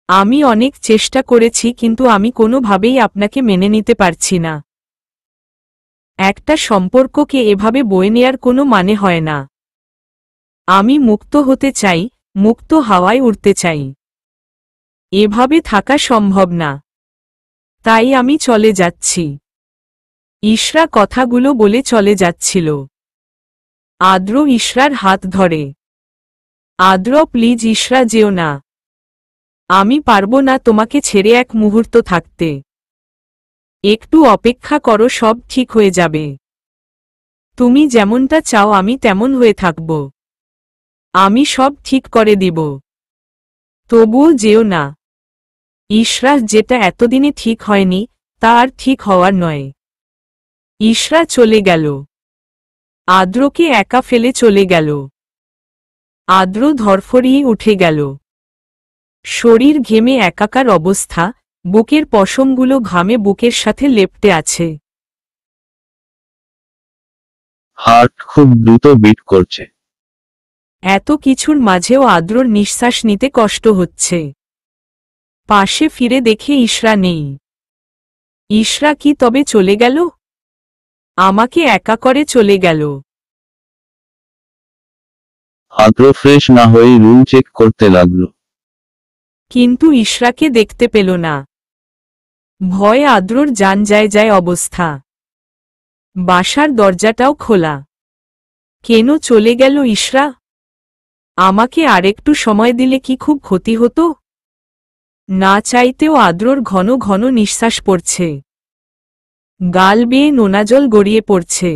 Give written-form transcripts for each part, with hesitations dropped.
আমি অনেক চেষ্টা করেছি কিন্তু আমি কোনোভাবেই আপনাকে মেনে নিতে পারছি না। একটা সম্পর্ককে এভাবে বয়ে নেয়ার কোনো মানে হয় না। আমি মুক্ত হতে চাই, মুক্ত হাওয়ায় উড়তে চাই। এভাবে থাকা সম্ভব না। তাই আমি চলে যাচ্ছি। ইশরা কথাগুলো বলে চলে যাচ্ছিল। আদ্র ইশরার হাত ধরে। আদ্র প্লিজ ইশরা যেও না। আমি পারবো না তোমাকে ছেড়ে এক মুহূর্ত থাকতে। একটু অপেক্ষা করো, সব ঠিক হয়ে যাবে। তুমি যেমনটা চাও আমি তেমন হয়ে থাকব। আমি সব ঠিক করে দিব। তবুও যেও না। ইশরা, যেটা এতদিনে ঠিক হয়নি তা আর ঠিক হওয়ার নয়। ইশরা চলে গেল। আদ্রকে একা ফেলে চলে গেল। আদ্র ধরফরিয়ে উঠে গেল। শরীর ঘেমে একাকার অবস্থা, বুকের পশমগুলো ঘামে বুকের সাথে লেপ্টে আছে। হার্ট খুব দ্রুত বিট করছে। এত কিছুর মাঝেও আদ্রর নিঃশ্বাস নিতে কষ্ট হচ্ছে। পাশে ফিরে দেখে ইশরা নেই। ইশরা কি তবে চলে গেল? আমাকে একা করে চলে গেল। আদ্র ফ্রেশ না হয়ে রুম চেক করতে লাগলো। কিন্তু ইশরাকে দেখতে পেল না। ভয়ে আদ্রর জান যায় যায় অবস্থা। বাসার দরজাটাও খোলা। কেন চলে গেল ইশরা? আমাকে আরেকটু সময় দিলে কি খুব ক্ষতি হতো? না চাইতেও আদ্রর ঘন ঘন নিঃশ্বাস পড়ছে। গাল বেয়ে নোনাজল গড়িয়ে পড়ছে।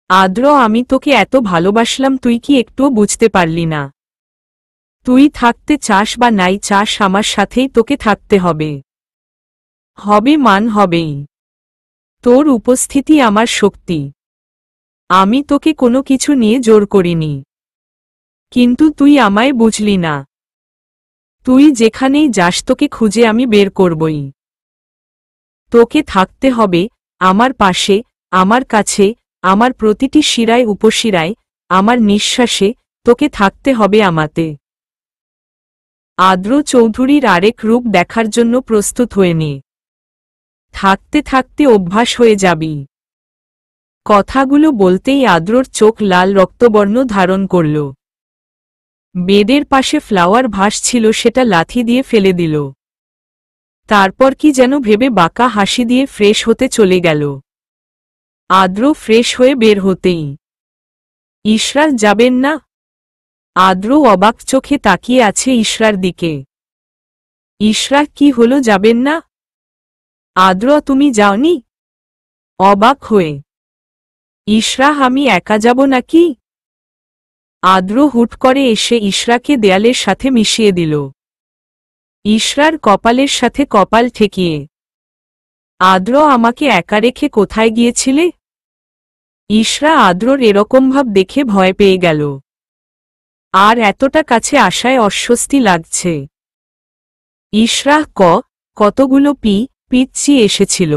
আদ্র, আমি তোকে এত ভালোবাসলাম, তুই কি একটুও বুঝতে পারলি না? তুই থাকতে চাস বা নাই চাস, আমার সাথেই তোকে থাকতে হবে। হবে মান হবেই। তোর উপস্থিতি আমার শক্তি। আমি তোকে কোনো কিছু নিয়ে জোর করিনি। কিন্তু তুই আমায় বুঝলি না। তুই যেখানেই যাস তোকে খুঁজে আমি বের করবই। তোকে থাকতে হবে আমার পাশে, আমার কাছে, আমার প্রতিটি শিরায় উপশিরায়, আমার নিঃশ্বাসে তোকে থাকতে হবে আমাতে। আদ্র চৌধুরীর আরেক রূপ দেখার জন্য প্রস্তুত হয়ে নে। থাকতে থাকতে অভ্যাস হয়ে যাবি। কথাগুলো বলতেই আদ্রর চোখ লাল রক্তবর্ণ ধারণ করল। বেডের পাশে ফ্লাওয়ার ভাস ছিল, সেটা লাথি দিয়ে ফেলে দিল। তারপর কি যেন ভেবে বাঁকা হাসি দিয়ে ফ্রেশ হতে চলে গেল। আদ্র ফ্রেশ হয়ে বের হতেই, ইশরা যাবেন না? আদ্র অবাক চোখে তাকিয়ে আছে ইশরার দিকে। ইশরা, কি হলো, যাবেন না? আদ্র, তুমি যাওনি? অবাক হয়ে, ইশরা, আমি একা যাব নাকি? আদ্র হুট করে এসে ইশরাকে দেয়ালের সাথে মিশিয়ে দিল। ইশরার কপালের সাথে কপাল ঠেকিয়ে, আদ্র, আমাকে একা রেখে কোথায় গিয়েছিলে? ইশরা আদ্রর এরকম ভাব দেখে ভয় পেয়ে গেল। আর এতটা কাছে আসায় অস্বস্তি লাগছে। ইশরা কতগুলো পিচ্ছি এসেছিল।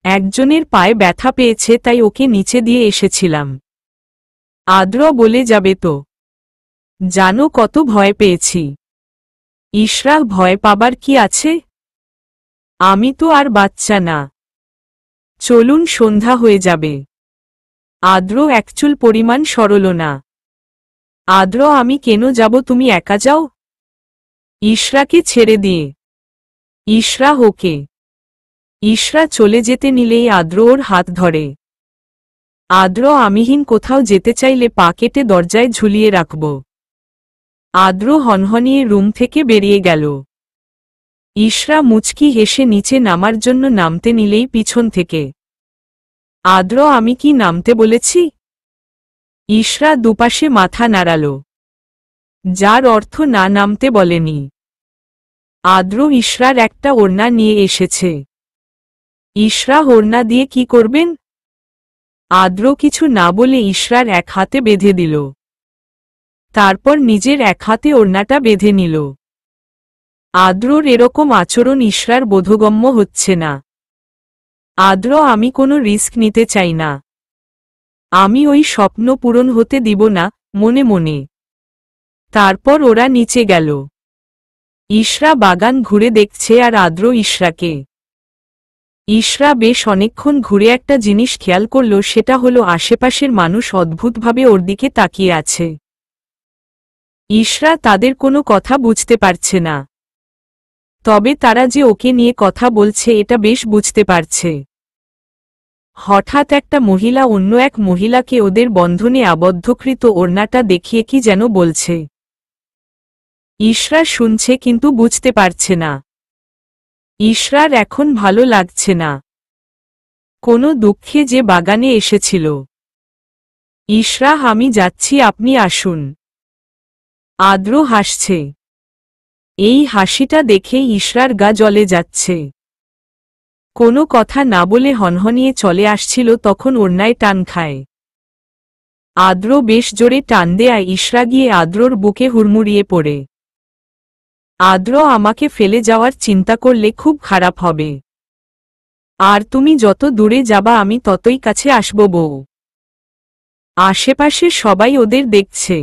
একজনের পায়ে ব্যথা পেয়েছে তাই ওকে নিচে দিয়ে এসেছিলাম। আদ্র বলে যাবে তো? জানো কত ভয় পেয়েছি। ইশরা, ভয় পাবার কি আছে? আমি তো আর বাচ্চা না। চলুন, সন্ধ্যা হয়ে যাবে। আদ্র একচুল পরিমাণ সরল না। আদ্র, আমি কেন যাব, তুমি একা যাও। ইশরাকে ছেড়ে দিয়ে। ইশরা, ওকে। ইশরা চলে যেতে নিলেই আদ্র ওর হাত ধরে। আদ্র, আমিহীন কোথাও যেতে চাইলে পা কেটে দরজায় ঝুলিয়ে রাখব। আদ্র হনহনিয়ে রুম থেকে বেরিয়ে গেল। ইশরা মুচকি হেসে নিচে নামার জন্য নামতে নিলেই পিছন থেকে, আদ্র, আমি কি নামতে বলেছি? ইশরা দুপাশে মাথা নাড়াল, যার অর্থ না নামতে বলেনি। আদ্র ইশরার একটা ওড়না নিয়ে এসেছে। ইশরা, ওড়না দিয়ে কি করবেন? আদ্র কিছু না বলে ইশরার এক হাতে বেঁধে দিল। তারপর নিজের এক হাতে ওড়নাটা বেঁধে নিল। আদ্রর এরকম আচরণ ইশরার বোধগম্য হচ্ছে না। আদ্র, আমি কোনো রিস্ক নিতে চাই না। আমি ওই স্বপ্ন পূরণ হতে দিব না, মনে মনে। তারপর ওরা নিচে গেল। ইশরা বাগান ঘুরে দেখছে আর আদ্র ইশরাকে। ইশরা বেশ অনেকক্ষণ ঘুরে একটা জিনিস খেয়াল করল, সেটা হলো আশেপাশের মানুষ অদ্ভুতভাবে ওর দিকে তাকিয়ে আছে। ইশরা তাদের কোনো কথা বুঝতে পারছে না, তবে তারা যে ওকে নিয়ে কথা বলছে এটা বেশ বুঝতে পারছে। হঠাৎ একটা মহিলা অন্য এক মহিলাকে ওদের বন্ধনে আবদ্ধকৃত ওড়নাটা দেখিয়ে কি যেন বলছে। ইশরা শুনছে কিন্তু বুঝতে পারছে না। ইশরার এখন ভালো লাগছে না, কোনো দুঃখে যে বাগানে এসেছিল। ইশরা, আমি যাচ্ছি, আপনি আসুন। আদ্র হাসছে। এই হাসিটা দেখে ইশরার গা জ্বলে যাচ্ছে। কোনো কথা না বলে হনহনিয়ে চলে আসছিল, তখন ওড়নায় টান খায়। আদ্র বেশ জোরে টান দেয়, ইশরা গিয়ে আদ্রর বুকে হুড়মুড়িয়ে পড়ে। আদ্র, আমাকে ফেলে যাওয়ার চিন্তা করলে খুব খারাপ হবে। আর তুমি যত দূরে যাবা আমি ততই কাছে আসব বউ। আশেপাশে সবাই ওদের দেখছে।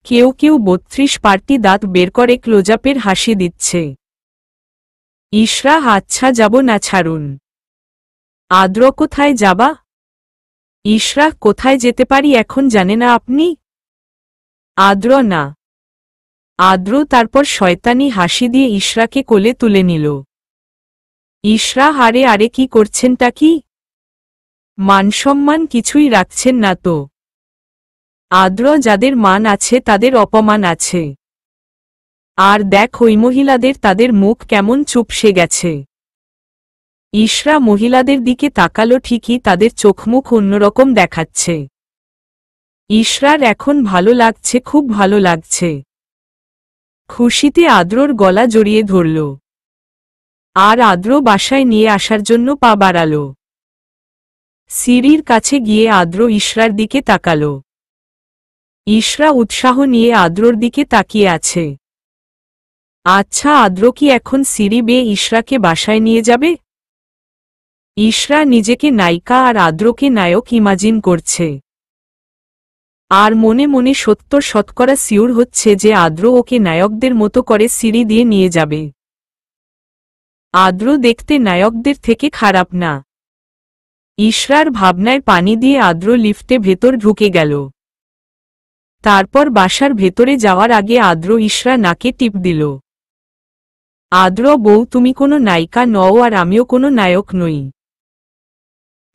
কেউ কেউ 32 পার্টি দাঁত বের করে ক্লোজআপের হাসি দিচ্ছে। ইশরা, আচ্ছা যাব না, ছাড়ুন। আদ্র, কোথায় যাবা? ইশরা, কোথায় যেতে পারি এখন জানে না আপনি? আদ্র, না। আদ্র তারপর শয়তানি হাসি দিয়ে ইশরাকে কোলে তুলে নিল। ইশরা, আরে আরে কি করছেনটা কি? মানসম্মান কিছুই রাখছেন না তো? আদ্র, যাদের মান আছে তাদের অপমান আছে। আর দেখ ওই মহিলাদের, তাদের মুখ কেমন চুপসে গেছে। ইশরা মহিলাদের দিকে তাকালো, ঠিকই তাদের চোখমুখ অন্যরকম দেখাচ্ছে। ইশরার এখন ভালো লাগছে, খুব ভালো লাগছে। খুশিতে আদ্রর গলা জড়িয়ে ধরল আর আদ্র বাসায় নিয়ে আসার জন্য পা বাড়াল। সিঁড়ির কাছে গিয়ে আদ্র ইশরার দিকে তাকাল। ইশরা উৎসাহ নিয়ে আদ্রর দিকে তাকিয়ে আছে। আচ্ছা, আদ্র কি এখন সিঁড়ি বেয়ে ইশরাকে বাসায় নিয়ে যাবে? ইশরা নিজেকে নায়িকা আর আদ্রকে নায়ক ইমাজিন করছে। আর মনে মনে 70% সিউর হচ্ছে যে আদ্র ওকে নায়কদের মতো করে সিঁড়ি দিয়ে নিয়ে যাবে। আদ্র দেখতে নায়কদের থেকে খারাপ না। ইশরার ভাবনায় পানি দিয়ে আদ্র লিফটে ভেতর ঢুকে গেল। তারপর বাসার ভেতরে যাওয়ার আগে আদ্র ইশরা নাকে টিপ দিল। আদ্র, বউ, তুমি কোনো নায়িকা নও আর আমিও কোনো নায়ক নই।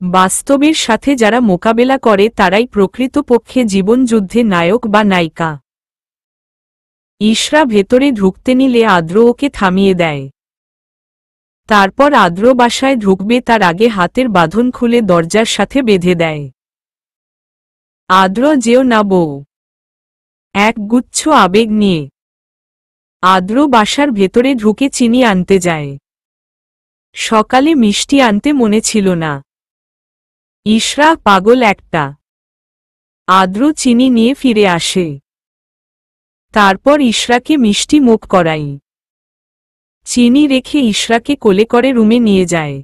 বাস্তবের সাথে যারা মোকাবেলা করে তারাই প্রকৃতপক্ষে জীবনযুদ্ধে নায়ক বা নায়িকা। ইশরা ভেতরে ঢুকতে নিলে আদ্র ওকে থামিয়ে দেয়। তারপর আদ্র বাসায় ঢুকবে তার আগে হাতের বাঁধন খুলে দরজার সাথে বেঁধে দেয়। আদ্র, যেও না বউ। এক গুচ্ছ আবেগ নিয়ে আদ্র বাসার ভেতরে ঢুকে চিনি আনতে যায়। সকালে মিষ্টি আনতে মনে ছিল না। ইশরা পাগল একটা। আদ্র চিনি নিয়ে ফিরে আসে। তারপর ইশরাকে মিষ্টি মুখ করাই। চিনি রেখে ইশরাকে কোলে করে রুমে নিয়ে যায়।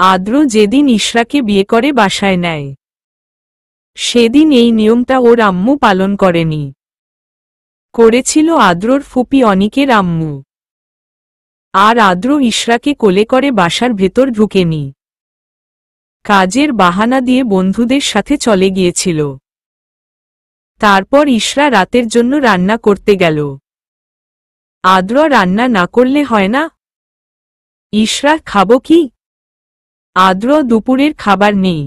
আদ্র যেদিন ইশরাকে বিয়ে করে বাসায় নেয়, সেদিন এই নিয়মটা ওর আম্মু পালন করেনি। করেছিল আদ্রর ফুপি অনিকের আম্মু। আর আদ্র ইশরাকে কোলে করে বাসার ভেতর ঢুকেনি। কাজের বাহানা দিয়ে বন্ধুদের সাথে চলে গিয়েছিল। তারপর ইশরা রাতের জন্য রান্না করতে গেল। আদ্র, রান্না না করলে হয় না? ইশরা, খাবো কি? আদ্র, দুপুরের খাবার নেই।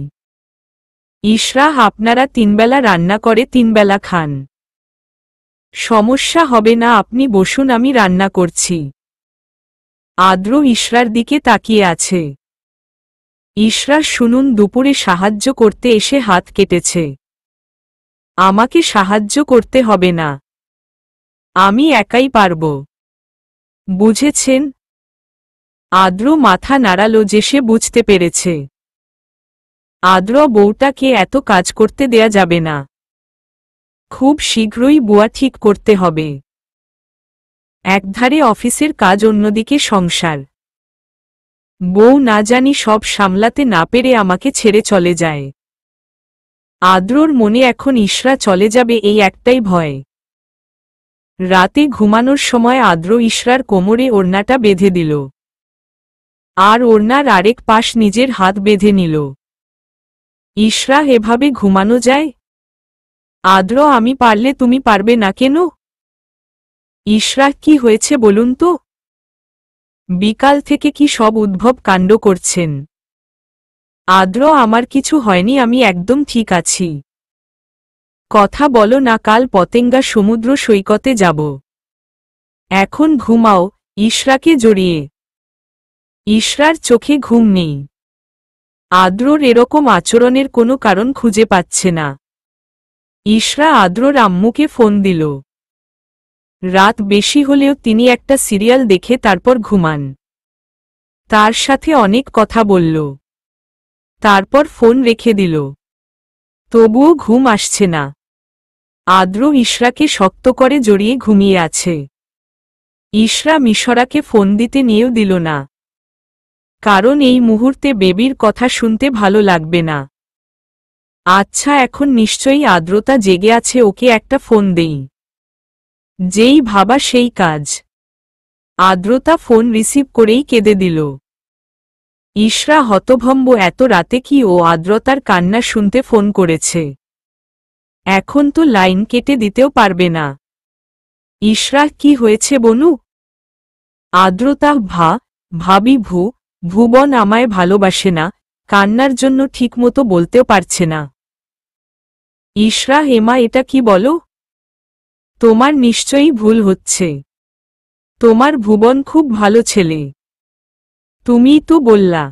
ইশরা, আপনারা 3 বেলা রান্না করে 3 বেলা খান। সমস্যা হবে না, আপনি বসুন, আমি রান্না করছি। আদ্র ইশরার দিকে তাকিয়ে আছে। ইশরা, শুনুন, দুপুরে সাহায্য করতে এসে হাত কেটেছে। আমাকে সাহায্য করতে হবে না, আমি একাই পারব। বুঝেছেন? আদ্র মাথা নাড়াল যে সে বুঝতে পেরেছে। আদ্র, বউটাকে এত কাজ করতে দেয়া যাবে না। খুব শীঘ্রই বুয়া ঠিক করতে হবে। একধারে অফিসের কাজ, অন্যদিকে সংসার। বউ না জানি সব সামলাতে না পেরে আমাকে ছেড়ে চলে যায়। আদ্রর মনে এখন ইশরা চলে যাবে এই একটাই ভয়। রাতে ঘুমানোর সময় আদ্র ইশরার কোমরে ওড়নাটা বেঁধে দিল আর ওড়নার আরেক পাশ নিজের হাত বেঁধে নিল। ইশরা, এভাবে ঘুমানো যায়? আদ্র, আমি পারলে তুমি পারবে না কেন? ইশরা, কি হয়েছে বলুন তো? বিকাল থেকে কি সব উদ্ভব কাণ্ড করছেন? আদ্র, আমার কিছু হয়নি, আমি একদম ঠিক আছি। কথা বলো না, কাল পতেঙ্গা সমুদ্র সৈকতে যাব। এখন ঘুমাও। ইশরাকে জড়িয়ে। ইশরার চোখে ঘুম নেই। আদ্রর এরকম আচরণের কোনো কারণ খুঁজে পাচ্ছে না। ইশরা আদ্রর আম্মুকে ফোন দিল। রাত বেশি হলেও তিনি একটা সিরিয়াল দেখে তারপর ঘুমান। তার সাথে অনেক কথা বলল, তারপর ফোন রেখে দিল। তবুও ঘুম আসছে না। আদ্র ইশরাকে শক্ত করে জড়িয়ে ঘুমিয়ে আছে। ইশরা মিশরাকে ফোন দিতে নিয়েও দিল না, কারণ এই মুহূর্তে বেবির কথা শুনতে ভালো লাগবে না। আচ্ছা, এখন নিশ্চয়ই আদ্রতা জেগে আছে, ওকে একটা ফোন দেই। যেই ভাবা সেই কাজ। আদ্রতা ফোন রিসিভ করেই কেঁদে দিল। ইশরা হতভম্ব, এত রাতে কি ও আদ্রতার কান্না শুনতে ফোন করেছে? এখন তো লাইন কেটে দিতেও পারবে না। ইশরা, কি হয়েছে বনু? আদ্রতা, ভাবি ভুবন আমায় ভালোবাসে না, কান্নার জন্য ঠিকমতো বলতেও পারছে না। ইশরা, হেমা, এটা কি বলো? তোমার নিশ্চয়ই ভুল হচ্ছে। তোমার ভুবন খুব ভালো ছেলে, তুমিই তো বললা।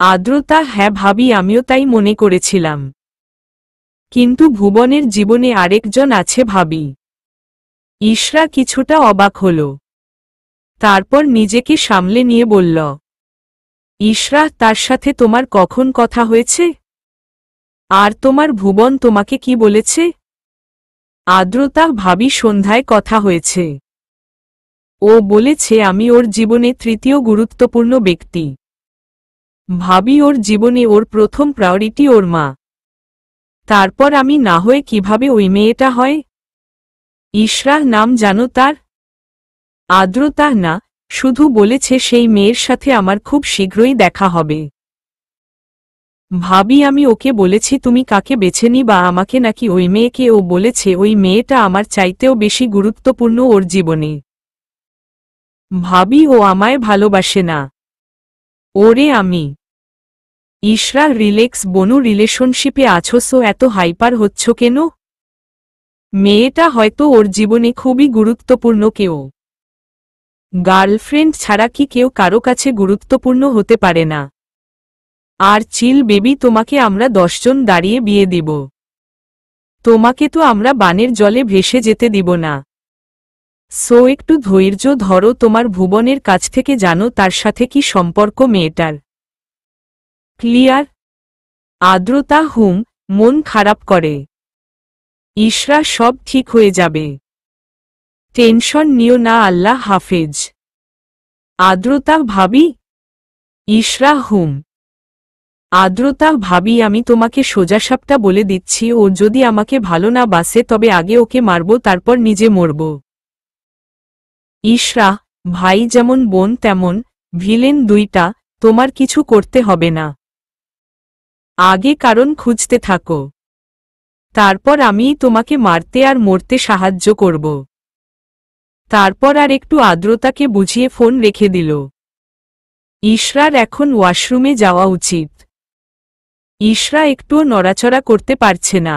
আদ্রতা, হ্যাঁ ভাবি, আমিও তাই মনে করেছিলাম, কিন্তু ভুবনের জীবনে আরেকজন আছে ভাবি। ইশরা কিছুটা অবাক হল, তারপর নিজেকে সামলে নিয়ে বলল, ইশরা, তার সাথে তোমার কখন কথা হয়েছে? আর তোমার ভুবন তোমাকে কি বলেছে? আদ্রতা, ভাবি, সন্ধ্যায় কথা হয়েছে। ও বলেছে আমি ওর জীবনে তৃতীয় গুরুত্বপূর্ণ ব্যক্তি। ভাবি, ওর জীবনে ওর প্রথম প্রায়োরিটি ওর মা। তারপর আমি না হয়ে কিভাবে ওই মেয়েটা হয়? ইশরা, নাম জানো তার? আদ্রতা, না, শুধু বলেছে সেই মেয়ের সাথে আমার খুব শীঘ্রই দেখা হবে। ভাবি, আমি ওকে বলেছি তুমি কাকে বেছে নিবা, আমাকে নাকি ওই মেয়েকে? ও বলেছে ওই মেয়েটা আমার চাইতেও বেশি গুরুত্বপূর্ণ ওর জীবনে। ভাবি, ও আমায় ভালোবাসে না, ওরে আমি। ইশরা, রিল্যাক্স বনু, রিলেশনশিপে আছো সো এত হাইপার হচ্ছ কেন? মেয়েটা হয়তো ওর জীবনে খুবই গুরুত্বপূর্ণ কেউ। গার্লফ্রেন্ড ছাড়া কি কেউ কারো কাছে গুরুত্বপূর্ণ হতে পারে না? আর চিল বেবি, তোমাকে আমরা 10 জন দাঁড়িয়ে বিয়ে দিব। তোমাকে তো আমরা বানের জলে ভেসে যেতে দিব না। সো একটু ধৈর্য ধরো, তোমার ভুবনের কাছ থেকে জানো তার সাথে কি সম্পর্ক মেয়েটার। ক্লিয়ার? আদ্রতা, মন খারাপ করে। ইশরা, সব ঠিক হয়ে যাবে, টেনশন নিও না, আল্লাহ হাফেজ। আদ্রতা, ভাবি? ইশরা, আদ্রতা, ভাবি, আমি তোমাকে সোজাসাপটা বলে দিচ্ছি, ও যদি আমাকে ভালো না বাসে তবে আগে ওকে মারব, তারপর নিজে মরব। ইশরা, ভাই যেমন বোন তেমন, ভিলেন দুইটা, তোমার কিছু করতে হবে না। আগে কারণ খুঁজতে থাকো, তারপর আমিই তোমাকে মারতে আর মরতে সাহায্য করব। তারপর আর একটু আদ্রতাকে বুঝিয়ে ফোন রেখে দিল। ইশরার এখন ওয়াশরুমে যাওয়া উচিত। ইশরা একটুও নড়াচড়া করতে পারছে না।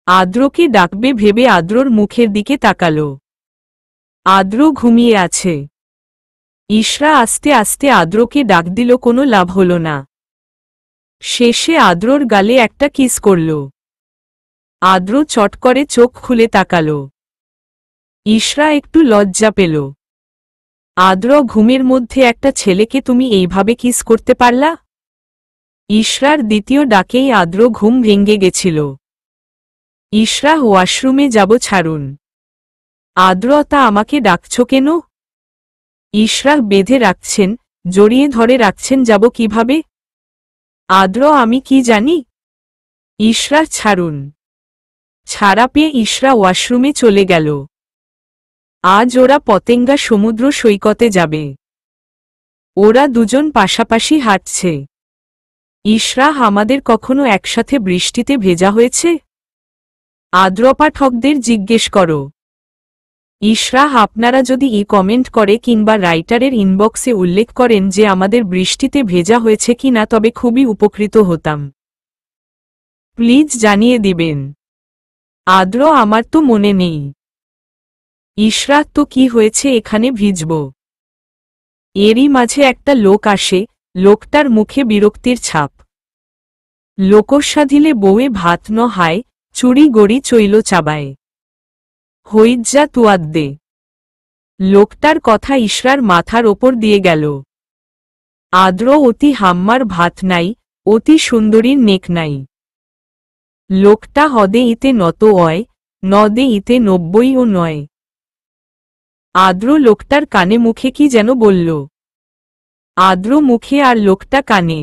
আদ্রকে ডাকবে ভেবে আদ্রর মুখের দিকে তাকাল। আদ্র ঘুমিয়ে আছে। ইশরা আস্তে আস্তে আদ্রকে ডাক দিল, কোনো লাভ হল না। শেষে আদ্রর গালে একটা কিস করল। আদ্র চট করে চোখ খুলে তাকাল। ইশরা একটু লজ্জা পেল। আদ্র, ঘুমের মধ্যে একটা ছেলেকে তুমি এইভাবে কিস করতে পারলা? ইশরার দ্বিতীয় ডাকেই আদ্র ঘুম ভেঙে গেছিল। ইশরা, ওয়াশরুমে যাব, ছাড়ুন। আদ্র, তা আমাকে ডাকছ কেন? ইশরা বেঁধে রাখছেন, জড়িয়ে ধরে রাখছেন, যাব কিভাবে? আদ্র, আমি কি জানি। ইশরা, ছাড়ুন। ছাড়া পেয়ে ইশরা ওয়াশরুমে চলে গেল। আজ ওরা পতেঙ্গা সমুদ্র সৈকতে যাবে। ওরা দুজন পাশাপাশি হাঁটছে। ইশরাহ, আমাদের কখনো একসাথে বৃষ্টিতে ভেজা হয়েছে? আদ্র পাঠকদের জিজ্ঞেস করো। ইশরাহ, আপনারা যদি কমেন্ট করে কিংবা রাইটারের ইনবক্সে উল্লেখ করেন যে আমাদের বৃষ্টিতে ভেজা হয়েছে কিনা, তবে খুবই উপকৃত হতাম। প্লিজ জানিয়ে দিবেন। আদ্র, আমার তো মনে নেই। ইশরাহ, তো কি হয়েছে, এখানে ভিজব? এরই মাঝে একটা লোক আসে, লোকটার মুখে বিরক্তির ছাপ। লোকস্বাধিলে বউয়ে ভাত ন হায়, চুরি গড়ি চইল চাবায়। হইজ্জা তুয়াদ্দে। লোকটার কথা ইশরার মাথার ওপর দিয়ে গেল। আদ্র, অতি হাম্মার ভাত নাই, অতি সুন্দরীর নেক নাই। লোকটা হদে ইতে নত অয়, নদে ইতে 90 ও নয়। আদ্র লোকটার কানে মুখে কি যেন বলল। আদ্র মুখে আর লোকটা কানে।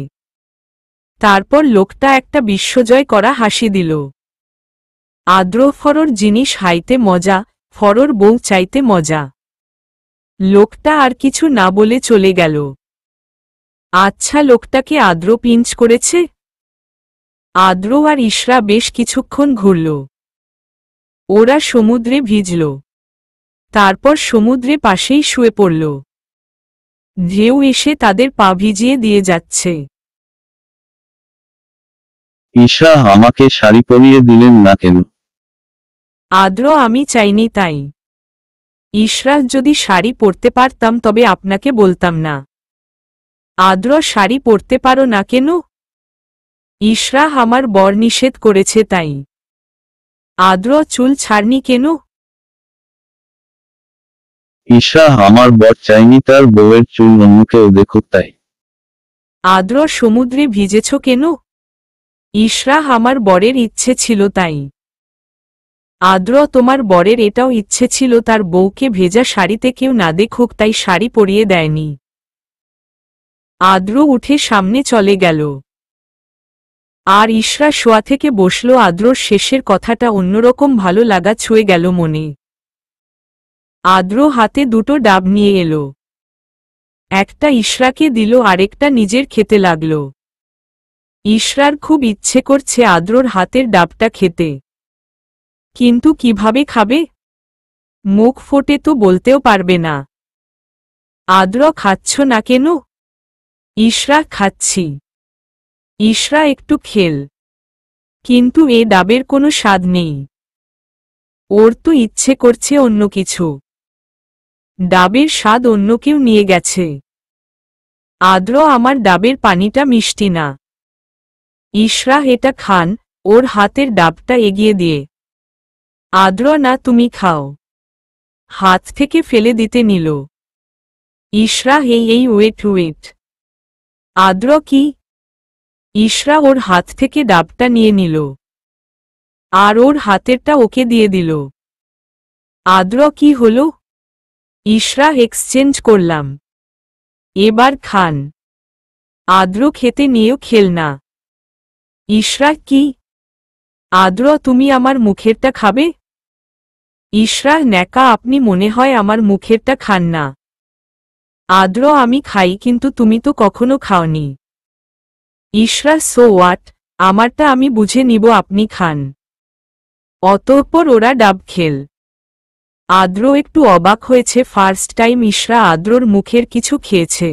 তারপর লোকটা একটা বিশ্বজয় করা হাসি দিল। আদ্র, ফরর জিনিস হাইতে মজা, ফরর বউ চাইতে মজা। লোকটা আর কিছু না বলে চলে গেল। আচ্ছা, লোকটাকে আদ্র পিঞ্চ করেছে? আদ্র আর ইশরা বেশ কিছুক্ষণ ঘুরল। ওরা সমুদ্রে ভিজল। তারপর সমুদ্রে পাশেই শুয়ে পড়ল। ঢেউ এসে তাদের পা ভিজিয়ে দিয়ে যাচ্ছে। ইশরাহ, আমাকে শাড়ি পরিয়ে দিলেন না কেন? আদ্র, আমি চাইনি তাই। ইশরাহ, যদি শাড়ি পরতে পারতাম তবে আপনাকে বলতাম না। আদ্র, শাড়ি পরতে পারো না কেন? ইশরাহ, আমার বর নিষেধ করেছে তাই। আদ্র, চুল ছাড়নি কেন? ইশরাহ, আমার বর চাইনি তার বউয়ের চুল অন্য কেউ দেখুক তাই। আদ্র, সমুদ্রে ভিজেছ কেন? ইশরাহ, আমার বরের ইচ্ছে ছিল তাই। আদ্র, তোমার বরের এটাও ইচ্ছে ছিল তার বউকে ভেজা শাড়িতে কেউ না দেখুক, তাই শাড়ি পরিয়ে দেয়নি। আদ্র উঠে সামনে চলে গেল। আর ইশরা শোয়া থেকে বসল। আদ্রর শেষের কথাটা অন্যরকম ভালো লাগা ছুঁয়ে গেল মনে। আদ্র হাতে দুটো ডাব নিয়ে এলো। একটা ইশরাকে দিল, আরেকটা নিজের খেতে লাগল। ইশরার খুব ইচ্ছে করছে আদ্রর হাতের ডাবটা খেতে, কিন্তু কিভাবে খাবে? মুখ ফোটে তো বলতেও পারবে না। আদ্র, খাচ্ছ না কেন? ইশরা, খাচ্ছি। ইশরা, একটু খেল। কিন্তু এ ডাবের কোনো স্বাদ নেই। ওর তো ইচ্ছে করছে অন্য কিছু। ডাবের স্বাদ অন্য কেউ নিয়ে গেছে। আদ্র, আমার ডাবের পানিটা মিষ্টি না। ইশরা, এটা খান। ওর হাতের ডাবটা এগিয়ে দিয়ে। আদ্র, না, তুমি খাও। হাত থেকে ফেলে দিতে নিল। ইশরা, এই ওয়েট। আদ্র, কি? ইশরা ওর হাত থেকে ডাবটা নিয়ে নিল, আর ওর হাতেরটা ওকে দিয়ে দিল। আদ্র, কি হলো? ইশরা, এক্সচেঞ্জ করলাম। এবার খান। আদ্র খেতে নিয়েও খেল না। ইশরা, কি? আদ্র, তুমি আমার মুখেরটা খাবে? ইশরা, ন্যাকা, আপনি মনে হয় আমার মুখেরটা খান না। আদ্র, আমি খাই, কিন্তু তুমি তো কখনো খাওনি। ইশরা, সো হোয়াট, আমারটা আমি বুঝে নিব, আপনি খান। অতঃপর ওরা ডাব খেল। আদ্র একটু অবাক হয়েছে, ফার্স্ট টাইম ইশরা আদ্রর মুখের কিছু খেয়েছে।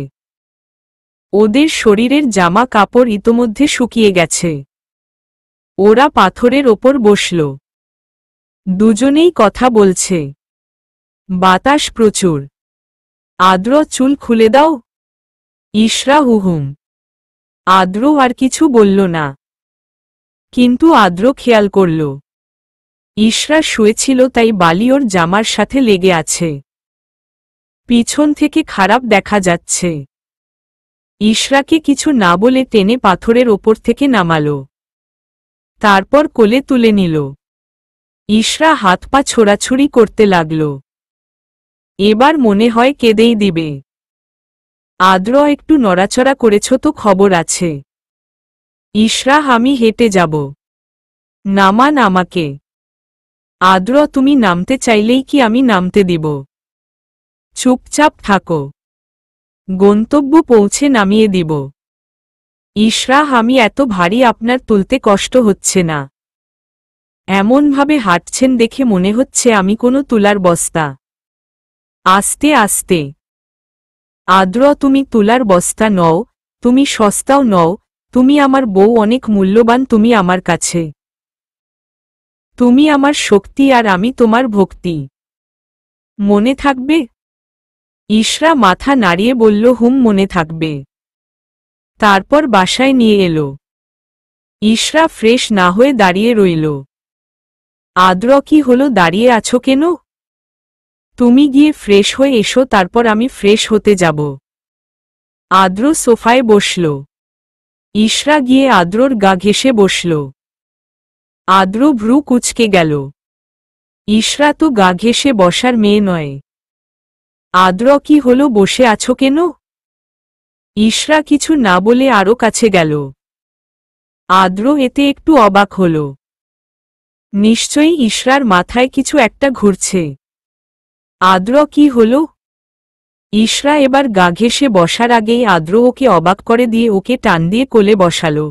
ওদের শরীরের জামা কাপড় ইতোমধ্যে শুকিয়ে গেছে। ওরা পাথরের ওপর বসল। দুজনেই কথা বলছে। বাতাস প্রচুর। আদ্র, চুল খুলে দাও। ইশরা, হুহুম। আদ্র আর কিছু বলল না। কিন্তু আদ্র খেয়াল করল ইশরা শুয়েছিল, তাই বালি ওর জামার সাথে লেগে আছে। পিছন থেকে খারাপ দেখা যাচ্ছে। ইশরাকে কিছু না বলে টেনে পাথরের ওপর থেকে নামালো। তারপর কোলে তুলে নিল। ইশরা হাত পা ছোড়াছুড়ি করতে লাগল। এবার মনে হয় কেঁদেই দিবে। আদ্র, একটু নড়াচড়া করেছ তো খবর আছে। ইশরা, আমি হেঁটে যাব। নামান আমাকে। আদ্র, তুমি নামতে চাইলেই কি আমি নামতে দিব? চুপচাপ থাকো। গন্তব্য পৌঁছে নামিয়ে দিব। ইশরা, আমি এত ভারী, আপনার তুলতে কষ্ট হচ্ছে না? এমনভাবে হাঁটছেন দেখে মনে হচ্ছে আমি কোনো তুলার বস্তা। আস্তে আস্তে। আদ্র, তুমি তুলার বস্তা নও, তুমি সস্তাও নও, তুমি আমার বউ, অনেক মূল্যবান তুমি আমার কাছে। তুমি আমার শক্তি আর আমি তোমার ভক্তি। মনে থাকবে? ইশরা মাথা নাড়িয়ে বলল, হুম, মনে থাকবে। তারপর বাসায় নিয়ে এলো। ইশরা ফ্রেশ না হয়ে দাঁড়িয়ে রইল। আদ্র, কি হলো, দাঁড়িয়ে আছো কেন? তুমি গিয়ে ফ্রেশ হয়ে এসো, তারপর আমি ফ্রেশ হতে যাব। আদ্র সোফায় বসল। ইশরা গিয়ে আদ্রর গা ঘেঁষে বসল। আদ্র ভ্রু কুঁচকে গেল। ইশরা তো গা ঘেঁষে বসার মেয়ে নয়। আদ্র, কি হলো, বসে আছো কেন? ইশরা কিছু না বলে আরও কাছে গেল। আদ্র এতে একটু অবাক হল। নিশ্চয়ই ইশরার মাথায় কিছু একটা ঘুরছে। আদ্র, কি হলো? ইশরা এবার গা ঘেঁষে বসার আগেই আদ্র ওকে অবাক করে দিয়ে ওকে টান দিয়ে কোলে বসালো।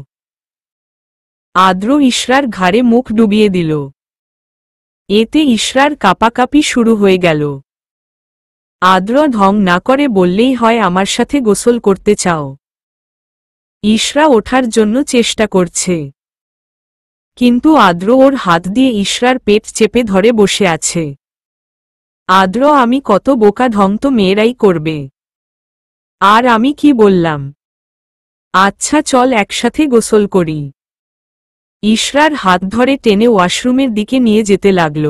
আদ্র ইশরার ঘাড়ে মুখ ডুবিয়ে দিল। এতে ইশরার কাঁপাকাঁপি শুরু হয়ে গেল। আদ্র ঢং না করে বললেই হয়, আমার সাথে গোসল করতে চাও? ইশরা ওঠার জন্য চেষ্টা করছে, কিন্তু আদ্র ওর হাত দিয়ে ইশরার পেট চেপে ধরে বসে আছে। আদ্র, আমি কত বোকা, ঢং তো মেয়েরাই করবে। আর আমি কি বললাম? আচ্ছা চল একসাথে গোসল করি। ইশরার হাত ধরে টেনে ওয়াশরুমের দিকে নিয়ে যেতে লাগল।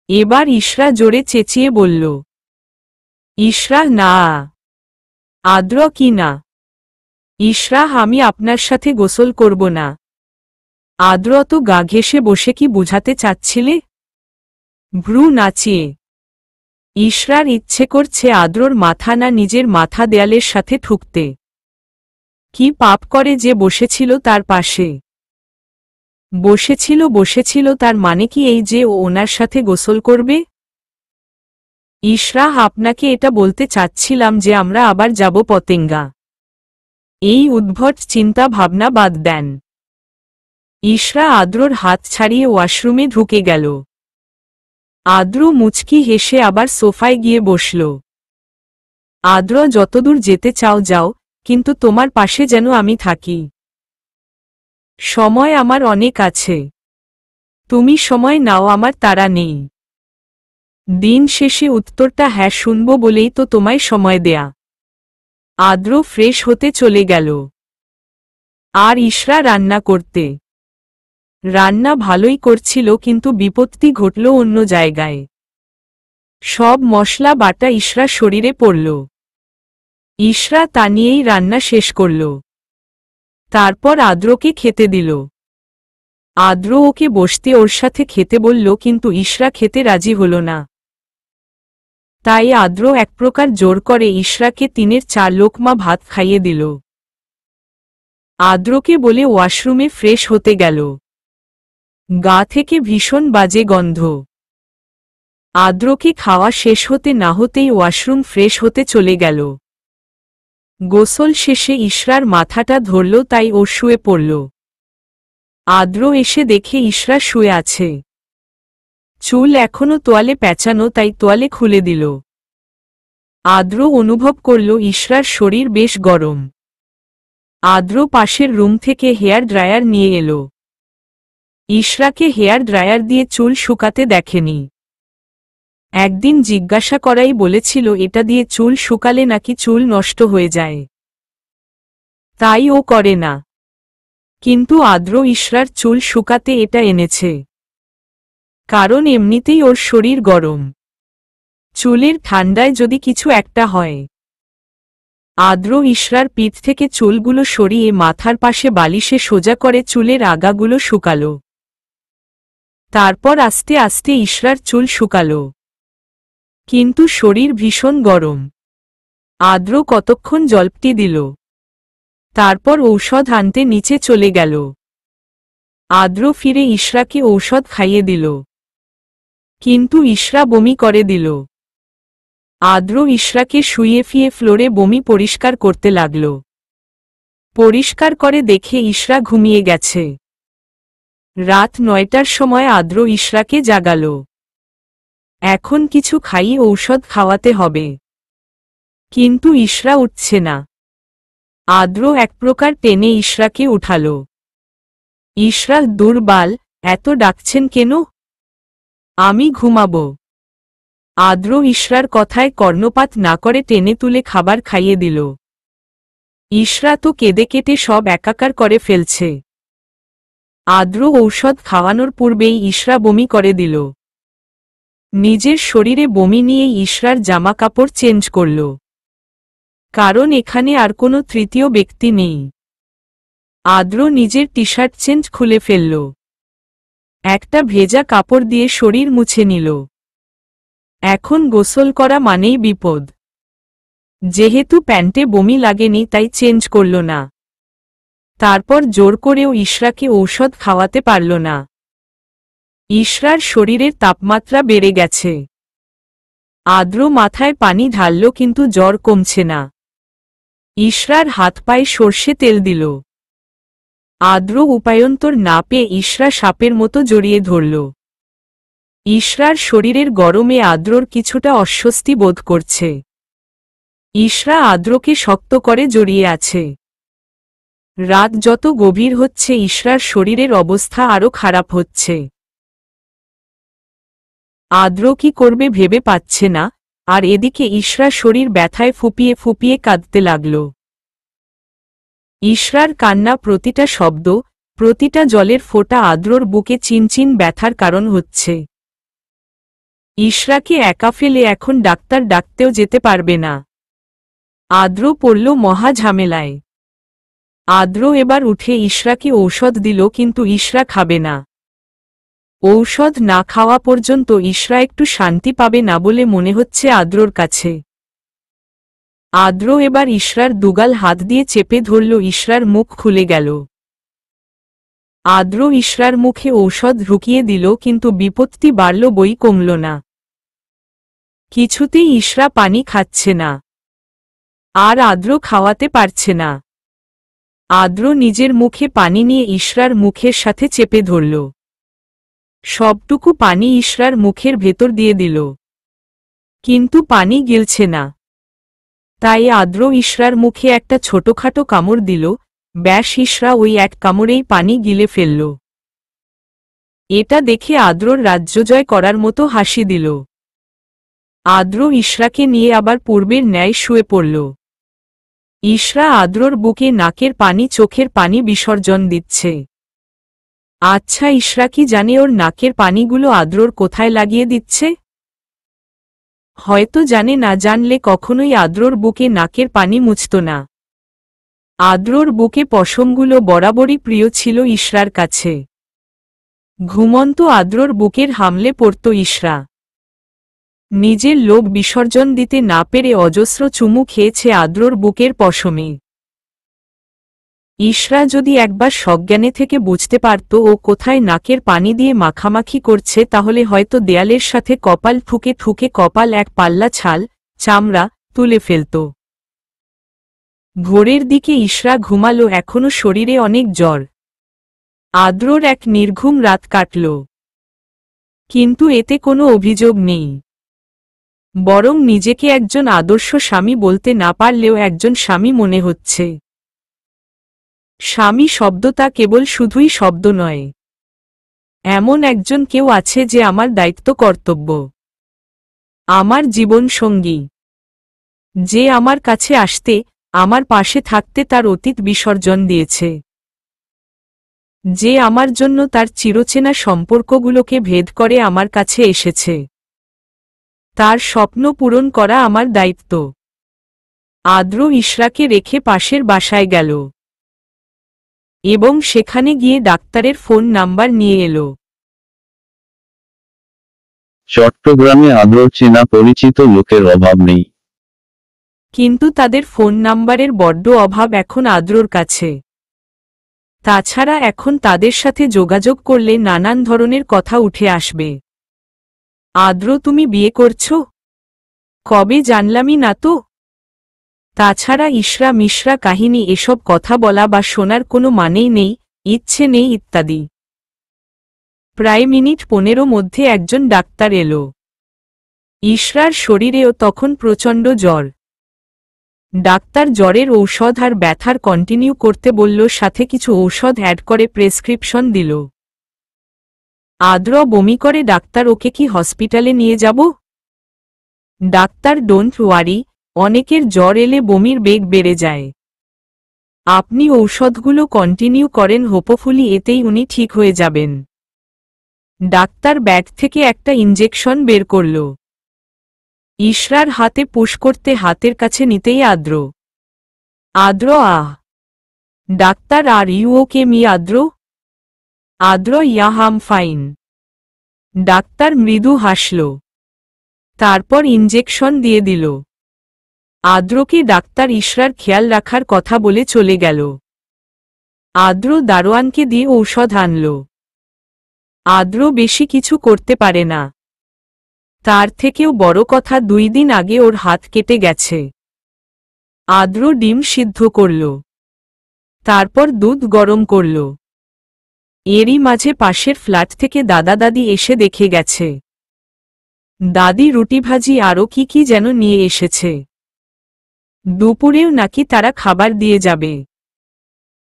এবার ইশরা জোরে চেঁচিয়ে বলল, ইশরা, না। আদ্র, কি না? ইশরা, আমি আপনার সাথে গোসল করব না। আদ্র তো গা ঘেঁষে বসে কি বোঝাতে চাচ্ছিলে? ভ্রু নাচিয়ে। ইশরার ইচ্ছে করছে আদ্রর মাথা না নিজের মাথা দেয়ালের সাথে ঠুকতে। কি পাপ করে যে বসেছিল তার পাশে? বসেছিল, তার মানে কি এই যে ও ওনার সাথে গোসল করবে? ইশরা, আপনাকে এটা বলতে চাচ্ছিলাম যে আমরা আবার যাব পতেঙ্গা। এই উদ্ভট চিন্তা ভাবনা বাদ দেন। ইশরা আদ্রর হাত ছাড়িয়ে ওয়াশরুমে ঢুকে গেল। আদ্র মুচকি হেসে আবার সোফায় গিয়ে বসল। আদ্র, যতদূর যেতে চাও যাও, কিন্তু তোমার পাশে যেন আমি থাকি। সময় আমার অনেক আছে। তুমি সময় নাও, আমার তাড়া নেই। দিন শেষে উত্তরটা হ্যাঁ শুনব বলেই তো তোমায় সময় দেয়া। আদ্র ফ্রেশ হতে চলে গেল। আর ইশরা রান্না করতে। রান্না ভালোই করছিল, কিন্তু বিপত্তি ঘটল অন্য জায়গায়। সব মশলা বাটা ইশরা শরীরে পড়ল। ইশরা তা নিয়েই রান্না শেষ করল। তারপর আদ্রকে খেতে দিল। আদ্র ওকে বসতে ওর সাথে খেতে বলল, কিন্তু ইশরা খেতে রাজি হল না। তাই আদ্র এক প্রকার জোর করে ইশরাকে 3-4 লোকমা ভাত খাইয়ে দিল। আদ্রকে বলে ওয়াশরুমে ফ্রেশ হতে গেল। গা থেকে ভীষণ বাজে গন্ধ। আদ্রকে খাওয়া শেষ হতে না হতেই ওয়াশরুম ফ্রেশ হতে চলে গেল। গোসল শেষে ইশরার মাথাটা ধরল, তাই ও শুয়ে পড়ল। আদ্র এসে দেখে ইশরা শুয়ে আছে। চুল এখনো তোয়ালে পেঁচানো, তাই তোয়ালে খুলে দিল। আদ্র অনুভব করল ইশরার শরীর বেশ গরম। আদ্র পাশের রুম থেকে হেয়ার ড্রায়ার নিয়ে এলো। ইশরাকে হেয়ার ড্রায়ার দিয়ে চুল শুকাতে দেখেনি। একদিন জিজ্ঞাসা করাই বলেছিল এটা দিয়ে চুল শুকালে নাকি চুল নষ্ট হয়ে যায়, তাই ও করে না। কিন্তু আদ্র ইশরার চুল শুকাতে এটা এনেছে, কারণ এমনিতেই ওর শরীর গরম। চুলের ঠান্ডায় যদি কিছু একটা হয়। আদ্র ইশরার পিঠ থেকে চুলগুলো সরিয়ে মাথার পাশে বালিশে সোজা করে চুলের আগাগুলো শুকালো। তারপর আস্তে আস্তে ইশরার চুল শুকালো, কিন্তু শরীর ভীষণ গরম। আদ্র কতক্ষণ জল্পটি দিল, তারপর ঔষধ আনতে নিচে চলে গেল। আদ্র ফিরে ইশরাকে ঔষধ খাইয়ে দিল, কিন্তু ইশরা বমি করে দিল। আদ্র ইশরাকে শুইয়ে ফিয়ে ফ্লোরে বমি পরিষ্কার করতে লাগল। পরিষ্কার করে দেখে ইশরা ঘুমিয়ে গেছে। রাত 9টার সময় আদ্র ইশরাকে জাগাল। এখন কিছু খাইয়ে ঔষধ খাওয়াতে হবে। কিন্তু ইশরা উঠছে না। আদ্র এক প্রকার টেনে ইশরাকে উঠাল। ইশরা দুর্বল, এত ডাকছেন কেন? আমি ঘুমাবো। আদ্র ইশরার কথায় কর্ণপাত না করে টেনে তুলে খাবার খাইয়ে দিল। ইশরা তো কেঁদে কেটে সব একাকার করে ফেলছে। আদ্র ঔষধ খাওয়ানোর পূর্বেই ইশরা বমি করে দিল। নিজের শরীরে বমি নিয়ে ইশরার জামা কাপড় চেঞ্জ করল। কারণ এখানে আর কোনো তৃতীয় ব্যক্তি নেই। আদ্র নিজের টি শার্ট চেঞ্জ খুলে ফেলল। একটা ভেজা কাপড় দিয়ে শরীর মুছে নিল। এখন গোসল করা মানেই বিপদ। যেহেতু প্যান্টে বমি লাগেনি তাই চেঞ্জ করল না। তারপর জোর করেও ইশরাকে ঔষধ খাওয়াতে পারল না। ইশরার শরীরের তাপমাত্রা বেড়ে গেছে। আদ্র মাথায় পানি ঢালল কিন্তু জ্বর কমছে না। ইশরার হাত পায়ে সর্ষে তেল দিল। আদ্র উপায়ন্তর না পেয়ে ইশরা সাপের মতো জড়িয়ে ধরল। ইশরার শরীরের গরমে আদ্রর কিছুটা অস্বস্তি বোধ করছে। ইশরা আদ্রকে শক্ত করে জড়িয়ে আছে। রাত যত গভীর হচ্ছে ইশরার শরীরের অবস্থা আরও খারাপ হচ্ছে। আদ্র কি করবে ভেবে পাচ্ছে না, আর এদিকে ইশরা শরীর ব্যথায় ফুপিয়ে ফুপিয়ে কাঁদতে লাগল। ইশরার কান্না প্রতিটা শব্দ, প্রতিটা জলের ফোঁটা আদ্রর বুকে চিনচিন ব্যথার কারণ হচ্ছে। ইশরাকে একা ফেলে এখন ডাক্তার ডাকতেও যেতে পারবে না। আদ্র পড়ল মহা ঝামেলায়। আদ্র এবার উঠে ইশরাকে ঔষধ দিল কিন্তু ইশরা খাবে না। ঔষধ না খাওয়া পর্যন্ত ইশরা একটু শান্তি পাবে না বলে মনে হচ্ছে আদ্রর কাছে। আদ্র এবার ইশরার দুগাল হাত দিয়ে চেপে ধরল। ইশরার মুখ খুলে গেল। আদ্র ইশরার মুখে ঔষধ ঢুকিয়ে দিল কিন্তু বিপত্তি বাড়ল বই কমল না। কিছুতেই ইশরা পানি খাচ্ছে না। আর আদ্র খাওয়াতে পারছে না। আদ্র নিজের মুখে পানি নিয়ে ইশরার মুখের সাথে চেপে ধরল। সবটুকু পানি ইশরার মুখের ভেতর দিয়ে দিল। কিন্তু পানি গিলছে না। তাই আদ্র ইশরার মুখে একটা ছোটখাটো কামড় দিল। ব্যাস, ইশরা ওই এক কামড়েই পানি গিলে ফেলল। এটা দেখে আদ্রর রাজ্যজয় করার মতো হাসি দিল। আদ্র ইশরাকে নিয়ে আবার পূর্বের ন্যায় শুয়ে পড়ল। ইশরা আদ্রর বুকে নাকের পানি চোখের পানি বিসর্জন দিচ্ছে। আচ্ছা, ইশরা কি জানে ওর নাকের পানিগুলো আদ্রর কোথায় লাগিয়ে দিচ্ছে? হয়তো জানে, না জানলে কখনোই আদ্রর বুকে নাকের পানি মুছত না। আদ্রর বুকে পশমগুলো বরাবরই প্রিয় ছিল ইশরার কাছে। ঘুমন্ত আদ্রর বুকের হামলে পড়ত ইশরা। নিজের লোভ বিসর্জন দিতে না পেরে অজস্র চুমু খেয়েছে আদ্রর বুকের পশমে। ইশরা যদি একবার সজ্ঞানে থেকে বুঝতে পারত ও কোথায় নাকের পানি দিয়ে মাখামাখি করছে তাহলে হয়তো দেয়ালের সাথে কপাল ঠুকে ঠুকে কপাল এক পাল্লা ছাল চামড়া তুলে ফেলত। ভোরের দিকে ইশরা ঘুমালো। এখনো শরীরে অনেক জ্বর। আদ্রর এক নির্ঘুম রাত কাটল। কিন্তু এতে কোনো অভিযোগ নেই। বরং নিজেকে একজন আদর্শ স্বামী বলতে না পারলেও একজন স্বামী মনে হচ্ছে। স্বামী শব্দটা কেবল শুধুই শব্দ নয়। এমন একজন কেউ আছে যে আমার দায়িত্ব কর্তব্য, আমার জীবন সঙ্গী, যে আমার কাছে আসতে, আমার পাশে থাকতে তার অতীত বিসর্জন দিয়েছে, যে আমার জন্য তার চিরচেনা সম্পর্কগুলোকে ভেদ করে আমার কাছে এসেছে। তার স্বপ্ন পূরণ করা আমার দায়িত্ব। আদ্র ইশরাকে রেখে পাশের বাসায় গেল এবং সেখানে গিয়ে ডাক্তারের ফোন নাম্বার নিয়ে এলো। চট্টগ্রামে আদ্রর চেনা পরিচিত লোকের অভাব নেই। কিন্তু তাদের ফোন নাম্বারের বড্ড অভাব এখন আদ্রর কাছে। তাছাড়া এখন তাদের সাথে যোগাযোগ করলে নানান ধরনের কথা উঠে আসবে। আদ্র, তুমি বিয়ে করছো? কবে জানলামই না তো। তাছাড়া ইশরা মিশরা কাহিনী এসব কথা বলা বা শোনার কোনো মানেই নেই, ইচ্ছে নেই ইত্যাদি। প্রায় মিনিট 15 মধ্যে একজন ডাক্তার এলো। ইশরার শরীরেও তখন প্রচণ্ড জ্বর। ডাক্তার জ্বরের ঔষধ আর ব্যথার কন্টিনিউ করতে বলল, সাথে কিছু ঔষধ অ্যাড করে প্রেসক্রিপশন দিল। আদ্র বমি করে, ডাক্তার ওকে কি হসপিটালে নিয়ে যাব? ডাক্তার, ডোন্ট ওয়ারি, অনেকের জ্বর এলে বমির বেগ বেড়ে যায়। আপনি ঔষধগুলো কন্টিনিউ করেন, হোপফুলি এতেই উনি ঠিক হয়ে যাবেন। ডাক্তার ব্যাগ থেকে একটা ইনজেকশন বের করল। ইশরার হাতে পুশ করতে হাতের কাছে নিতেই আদ্র। আহ! Doctor, are you okay me আদ্র? আদ্র, ইয়াহ, আম ফাইন। ডাক্তার মৃদু হাসল। তারপর ইনজেকশন দিয়ে দিল। আদ্রকে ডাক্তার ইশরার খেয়াল রাখার কথা বলে চলে গেল। আদ্র দারোয়ানকে দিয়ে ঔষধ আনল। আদ্র বেশি কিছু করতে পারে না। তার থেকেও বড় কথা, 2 দিন আগে ওর হাত কেটে গেছে। আদ্র ডিম সিদ্ধ করল, তারপর দুধ গরম করল। এরই মাঝে পাশের ফ্ল্যাট থেকে দাদা দাদি এসে দেখে গেছে। দাদি রুটি ভাজি আরও কি কি যেন নিয়ে এসেছে। দুপুরেও নাকি তারা খাবার দিয়ে যাবে।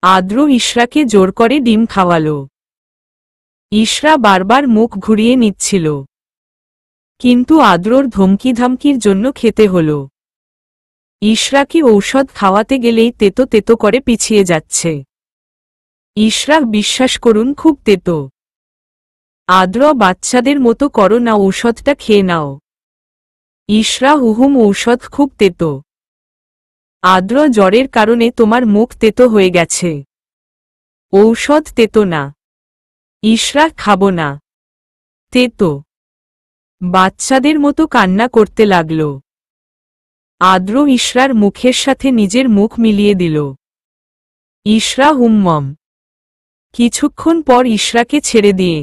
আদ্র ইশরাকে জোর করে ডিম খাওয়ালো। ইশরা বারবার মুখ ঘুরিয়ে নিচ্ছিল, কিন্তু আদ্রর ধমকিধামকির জন্য খেতে হল। ইশরাকে ঔষধ খাওয়াতে গেলেই তেতো তেতো করে পিছিয়ে যাচ্ছে। ইশরা, বিশ্বাস করুন, খুব তেতো। আদ্র, বাচ্চাদের মতো করো না, ঔষধটা খেয়ে নাও। ইশরা, হুহুম, ঔষধ খুব তেতো। আদ্র, জ্বরের কারণে তোমার মুখ তেতো হয়ে গেছে। ঔষধ তেতো না। ইশরা, খাবো না, তেতো। বাচ্চাদের মতো কান্না করতে লাগল। আদ্র ইশরার মুখের সাথে নিজের মুখ মিলিয়ে দিল। ইশরা, হুম্মম। কিছুক্ষণ পর ইশরাকে ছেড়ে দিয়ে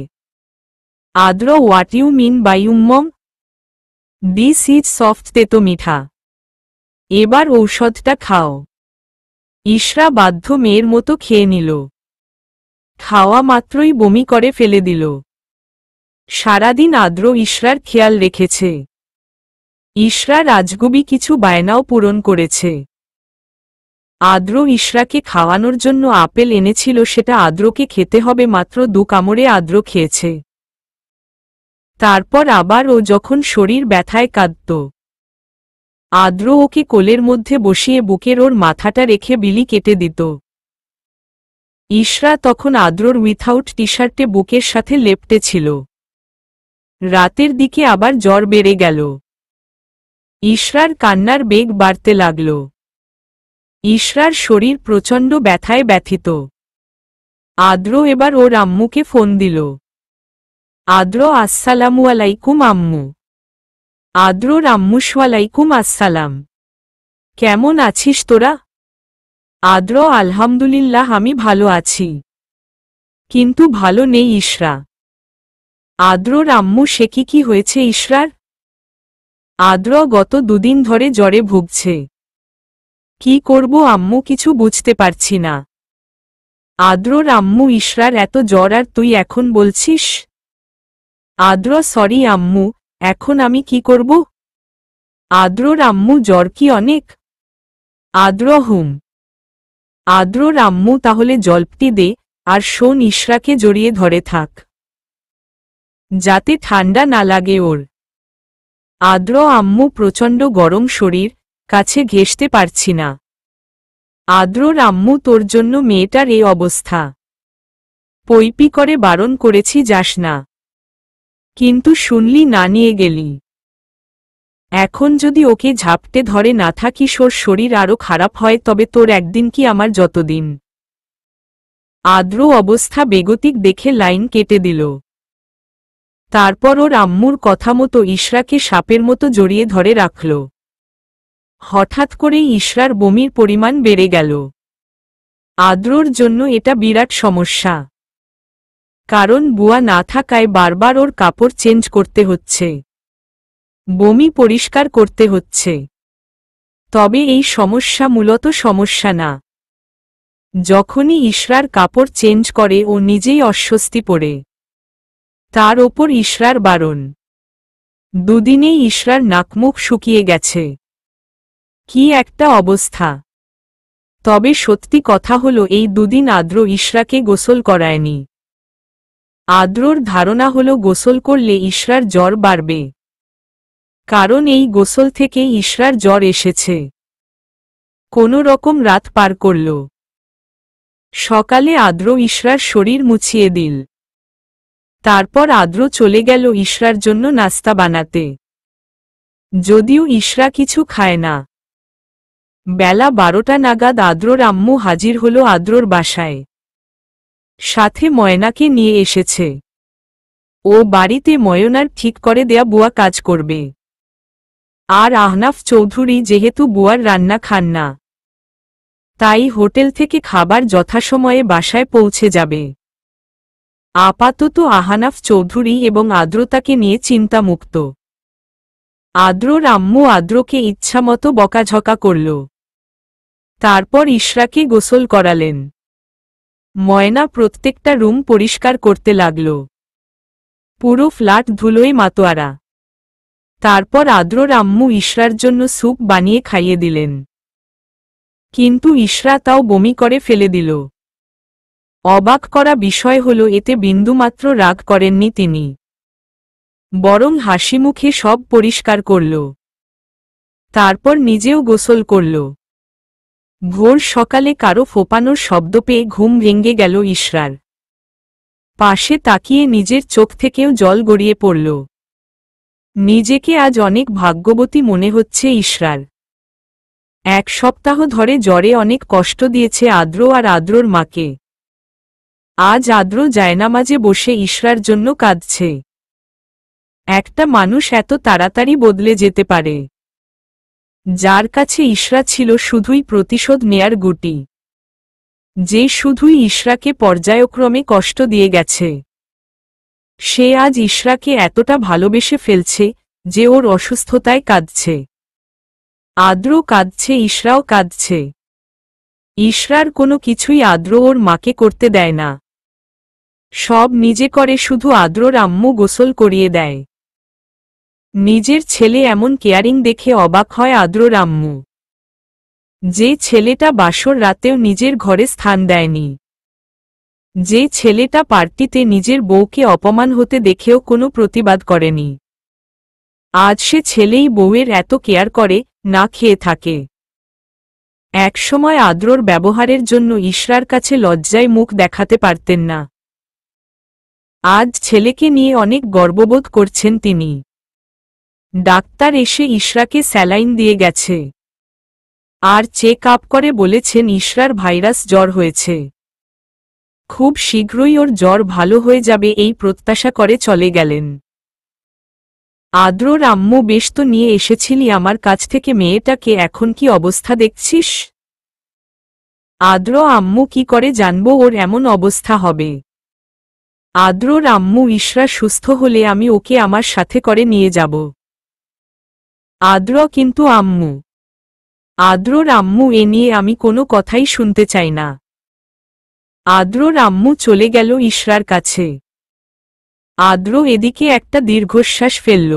Adro, what you mean by umm? This is soft, তেতো মিঠা। এবার ঔষধটা খাও। ইশরা বাধ্য মেয়ের মতো খেয়ে নিল। খাওয়া মাত্রই বমি করে ফেলে দিল। সারাদিন আদ্র ইশরার খেয়াল রেখেছে। ইশরা রাজগুবি কিছু বায়নাও পূরণ করেছে। আদ্র ইশরাকে খাওয়ানোর জন্য আপেল এনেছিল, সেটা আদ্রকে খেতে হবে। মাত্র 2 কামড়ে আদ্র খেয়েছে। তারপর আবার ও যখন শরীর ব্যথায় কাঁদত, আদ্র ওকে কোলের মধ্যে বসিয়ে বুকের ওর মাথাটা রেখে বিলি কেটে দিত। ইশরা তখন আদ্রর উইথাউট টি-শার্টে বুকের সাথে লেপ্টে ছিল। রাতের দিকে আবার জ্বর বেড়ে গেল। ইশরার কান্নার বেগ বাড়তে লাগল। ইশরার শরীর প্রচণ্ড ব্যথায় ব্যথিত। আদ্র এবার ওর আম্মুকে ফোন দিল। আদ্র, আসসালামু আলাইকুম আম্মু। আদ্রর আম্মু, ওয়ালাইকুম আসসালাম। কেমন আছিস তোরা? আদ্র, আলহামদুলিল্লাহ, আমি ভালো আছি, কিন্তু ভালো নেই ইশরা। আদ্রর আম্মু, সে কি হয়েছে ইশরার? আদ্র, গত 2 দিন ধরে জ্বরে ভুগছে। কি করব আম্মু, কিছু বুঝতে পারছি না। আদ্রর আম্মু, ইশরার এত জ্বর আর তুই এখন বলছিস? আদ্র, সরি আম্মু, এখন আমি কি করব? আদ্রর আম্মু, জ্বর কি অনেক? আদ্র, হুম। আদ্রর আম্মু, তাহলে জলপটি দে, আর শোন, ইশরাকে জড়িয়ে ধরে থাক, যাতে ঠান্ডা না লাগে ওর। আদ্র, আম্মু, প্রচণ্ড গরম শরীর, কাছে ঘেঁষতে পারছি না। আদ্রর আম্মু, তোর জন্য মেয়েটার এই অবস্থা। পইপি করে বারণ করেছি, যাস না, কিন্তু শুনলি না, নিয়ে গেলি। এখন যদি ওকে ঝাপটে ধরে না থাকিস, ওর শরীর আরো খারাপ হয়, তবে তোর একদিন কি আমার যতদিন। আদ্র অবস্থা বেগতিক দেখে লাইন কেটে দিল। তারপর ওর আম্মুর কথা মতো ইশরাকে সাপের মতো জড়িয়ে ধরে রাখল। হঠাৎ করেই ইশরার বমির পরিমাণ বেড়ে গেল। আদ্রর জন্য এটা বিরাট সমস্যা, কারণ বুয়া না থাকায় বারবার ওর কাপড় চেঞ্জ করতে হচ্ছে। বমি পরিষ্কার করতে হচ্ছে। তবে এই সমস্যা মূলত সমস্যা না। যখনই ইশরার কাপড় চেঞ্জ করে ও নিজেই অস্বস্তি পড়ে। তার ওপর ইশরার বারণ। দুদিনেই ইশরার নাকমুখ শুকিয়ে গেছে। কি একটা অবস্থা। তবে সত্যি কথা হলো এই দুদিন আদ্র ইশরাকে গোসল করায়নি। আদ্রর ধারণা হলো গোসল করলে ইশরার জ্বর বাড়বে। কারণ এই গোসল থেকেই ইশরার জ্বর এসেছে। কোনো রকম রাত পার করল। সকালে আদ্র ইশরার শরীর মুছিয়ে দিল। তারপর আদ্র চলে গেল ইশরার জন্য নাস্তা বানাতে। যদিও ইশরা কিছু খায় না। বেলা 12টা নাগাদ আদ্রর আম্মু হাজির হলো আদ্রর বাসায়। সাথে ময়নাকে নিয়ে এসেছে। ও বাড়িতে ময়নার ঠিক করে দেয়া বুয়া কাজ করবে। আর আহনাফ চৌধুরী যেহেতু বুয়ার রান্না খান না, তাই হোটেল থেকে খাবার যথাসময়ে বাসায় পৌঁছে যাবে। আপাতত আহনাফ চৌধুরী এবং আদ্রতাকে নিয়ে চিন্তামুক্ত। আদ্রর আম্মু আদ্রকে ইচ্ছামতো বকাঝকা করল। তারপর ইশরাকে গোসল করালেন। ময়না প্রত্যেকটা রুম পরিষ্কার করতে লাগল। পুরো ফ্ল্যাট ধুলোয় মাতোয়ারা। তারপর আদ্রর আম্মু ইশরার জন্য স্যুপ বানিয়ে খাইয়ে দিলেন। কিন্তু ইশরা তাও বমি করে ফেলে দিল। অবাক করা বিষয় হল এতে বিন্দুমাত্র রাগ করেননি তিনি। বরং হাসিমুখে সব পরিষ্কার করল। তারপর নিজেও গোসল করল। ভোর সকালে কারো ফোপানোর শব্দ পেয়ে ঘুম ভেঙে গেল ইশরার। পাশে তাকিয়ে নিজের চোখ থেকেও জল গড়িয়ে পড়ল। নিজেকে আজ অনেক ভাগ্যবতী মনে হচ্ছে ইশরার। 1 সপ্তাহ ধরে জ্বরে অনেক কষ্ট দিয়েছে আদ্র আর আদ্রর মাকে। আজ আদ্র জায়নামাজে বসে ইশরার জন্য কাঁদছে। একটা মানুষ এত তাড়াতাড়ি বদলে যেতে পারে। যার কাছে ইশরা ছিল শুধুই প্রতিশোধ নেয়ার গুটি। যে শুধুই ইশরাকে পর্যায়ক্রমে কষ্ট দিয়ে গেছে। সে আজ ইশরাকে এতটা ভালোবেসে ফেলছে যে ওর অসুস্থতায় কাঁদছে। আদ্র কাঁদছে, ইশরাও কাঁদছে। ইশরার কোনো কিছুই আদ্র ওর মাকে করতে দেয় না। সব নিজে করে, শুধু আদ্রর আম্মু গোসল করিয়ে দেয়। নিজের ছেলে এমন কেয়ারিং দেখে অবাক হয় আদ্রর আম্মু। যে ছেলেটা বাসর রাতেও নিজের ঘরে স্থান দেয়নি। যে ছেলেটা পার্টিতে নিজের বউকে অপমান হতে দেখেও কোনো প্রতিবাদ করেনি। আজ সে ছেলেই বউয়ের এত কেয়ার করে, না খেয়ে থাকে। একসময় আদ্রর ব্যবহারের জন্য ইশরার কাছে লজ্জায় মুখ দেখাতে পারতেন না। আজ ছেলেকে নিয়ে অনেক গর্ববোধ করছেন তিনি। ডাক্তার এসে ইশরাকে স্যালাইন দিয়ে গেছে। আর চেক আপ করে বলেছেন ইশরার ভাইরাস জ্বর হয়েছে। খুব শীঘ্রই ওর জ্বর ভালো হয়ে যাবে এই প্রত্যাশা করে চলে গেলেন। আদ্রর আম্মু, বেশ তো নিয়ে এসেছিলি আমার কাছ থেকে মেয়েটাকে, এখন কি অবস্থা দেখছিস? আদ্র আম্মু, কি করে জানবো ওর এমন অবস্থা হবে? আদ্রর আম্মু, ইশরা সুস্থ হলে আমি ওকে আমার সাথে করে নিয়ে যাব। আদ্র, কিন্তু আম্মু। আদ্রর আম্মু, এ নিয়ে আমি কোনো কথাই শুনতে চাই না। আদ্রর আম্মু চলে গেল ইশরার কাছে। আদ্র এদিকে একটা দীর্ঘশ্বাস ফেলল।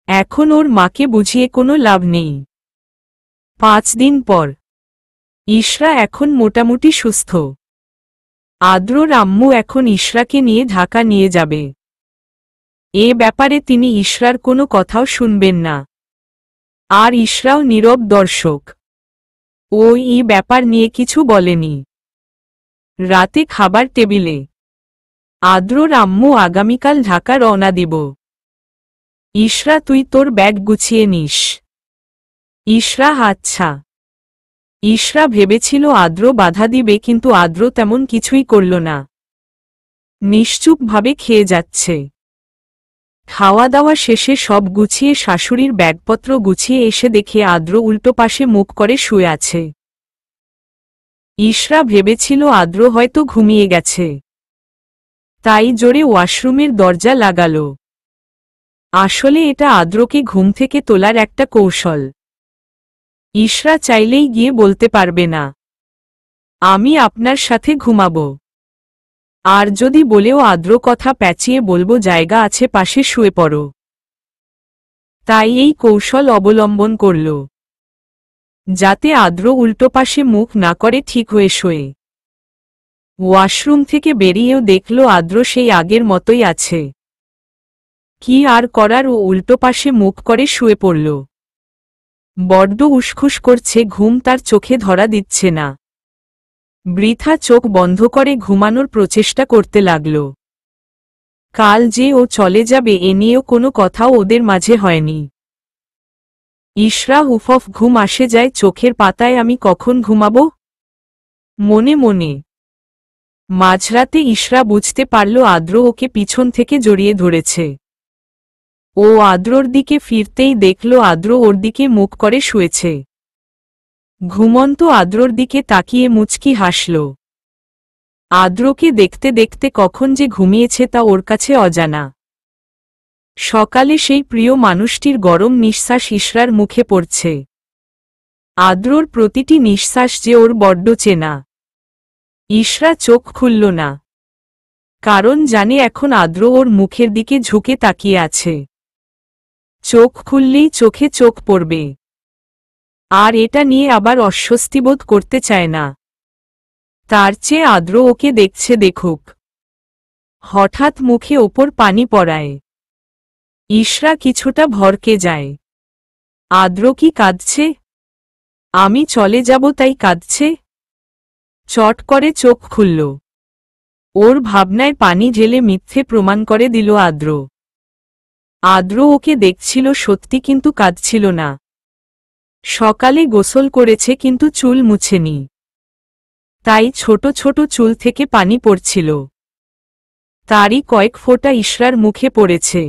এখন ওর মাকে বুঝিয়ে কোনো লাভ নেই। 5 দিন পর। ইশরা এখন মোটামুটি সুস্থ। আদ্রর আম্মু এখন ইশরাকে নিয়ে ঢাকা নিয়ে যাবে। এ ব্যাপারে তিনি ইশরার কোনো কথাও শুনবেন না। আর ইশরাও নীরব দর্শক। ও এই ব্যাপার নিয়ে কিছু বলেনি। রাতে খাবার টেবিলে। আদ্রর আম্মু, আগামীকাল ঢাকা রওনা দিব। ইশরা, তুই তোর ব্যাগ গুছিয়ে নিস। ইশরা, আচ্ছা। ইশরা ভেবেছিল আদ্র বাধা দিবে, কিন্তু আদ্র তেমন কিছুই করল না। নিশ্চুপভাবে খেয়ে যাচ্ছে। খাওয়া দাওয়া শেষে সব গুছিয়ে শাশুড়ির ব্যাগপত্র গুছিয়ে এসে দেখে আদ্র উল্টো পাশে মুখ করে শুয়ে আছে। ইশরা ভেবেছিল আদ্র হয়তো ঘুমিয়ে গেছে। তাই জোরে ওয়াশরুমের দরজা লাগালো। আসলে এটা আদ্রকে ঘুম থেকে তোলার একটা কৌশল। ইশরা চাইলেই গিয়ে বলতে পারবে না, আমি আপনার সাথে ঘুমাবো। আর যদি বলেও আদ্র কথা প্যাঁচিয়ে বলবো জায়গা আছে পাশে শুয়ে পড়ো। তাই এই কৌশল অবলম্বন করল, যাতে আদ্র উল্টো পাশে মুখ না করে ঠিক হয়ে শোয়ে। ওয়াশরুম থেকে বেরিয়েও দেখল আদ্র সেই আগের মতোই আছে। কি আর করার, ও উল্টো পাশে মুখ করে শুয়ে পড়ল। বড্ড উসখুস করছে, ঘুম তার চোখে ধরা দিচ্ছে না। বৃথা চোখ বন্ধ করে ঘুমানোর প্রচেষ্টা করতে লাগল। কাল যে ও চলে যাবে এ নিয়েও কোনো কথাও ওদের মাঝে হয়নি। ইশরা উফফ ঘুম আসে যায় চোখের পাতায়, আমি কখন ঘুমাবো মনে মনে। মাঝরাতে ইশরা বুঝতে পারল আদ্র ওকে পিছন থেকে জড়িয়ে ধরেছে। ও আদ্রর দিকে ফিরতেই দেখল আদ্র ওর দিকে মুখ করে শুয়েছে। ঘুমন্ত আদ্রর দিকে তাকিয়ে মুচকি হাসল। আদ্রকে দেখতে দেখতে কখন যে ঘুমিয়েছে তা ওর কাছে অজানা। সকালে সেই প্রিয় মানুষটির গরম নিঃশ্বাস ইশরার মুখে পড়ছে। আদ্রর প্রতিটি নিঃশ্বাস যে ওর বড্ড চেনা। ইশরা চোখ খুলল না, কারণ জানে এখন আদ্র ওর মুখের দিকে ঝুঁকে তাকিয়ে আছে। চোখ খুললেই চোখে চোখ পড়বে, আর এটা নিয়ে আবার অস্বস্তি বোধ করতে চায় না। তার চেয়ে আদ্র ওকে দেখছে দেখুক। হঠাৎ মুখে ওপর পানি পড়ায়। ইশরা কিছুটা ভরকে যায়। আদ্র কি কাঁদছে? আমি চলে যাব তাই কাঁদছে? চট করে চোখ খুলল। ওর ভাবনায় পানি ঢেলে মিথ্যে প্রমাণ করে দিল আদ্র। আদ্র ওকে দেখছিল সত্যি, কিন্তু কাঁদছিল না। সকালে গোসল করেছে কিন্তু চুল মুছেনি, তাই ছোট ছোট চুল থেকে পানি পড়ছিল। তারই কয়েক ফোঁটা ইশরার মুখে পড়েছে।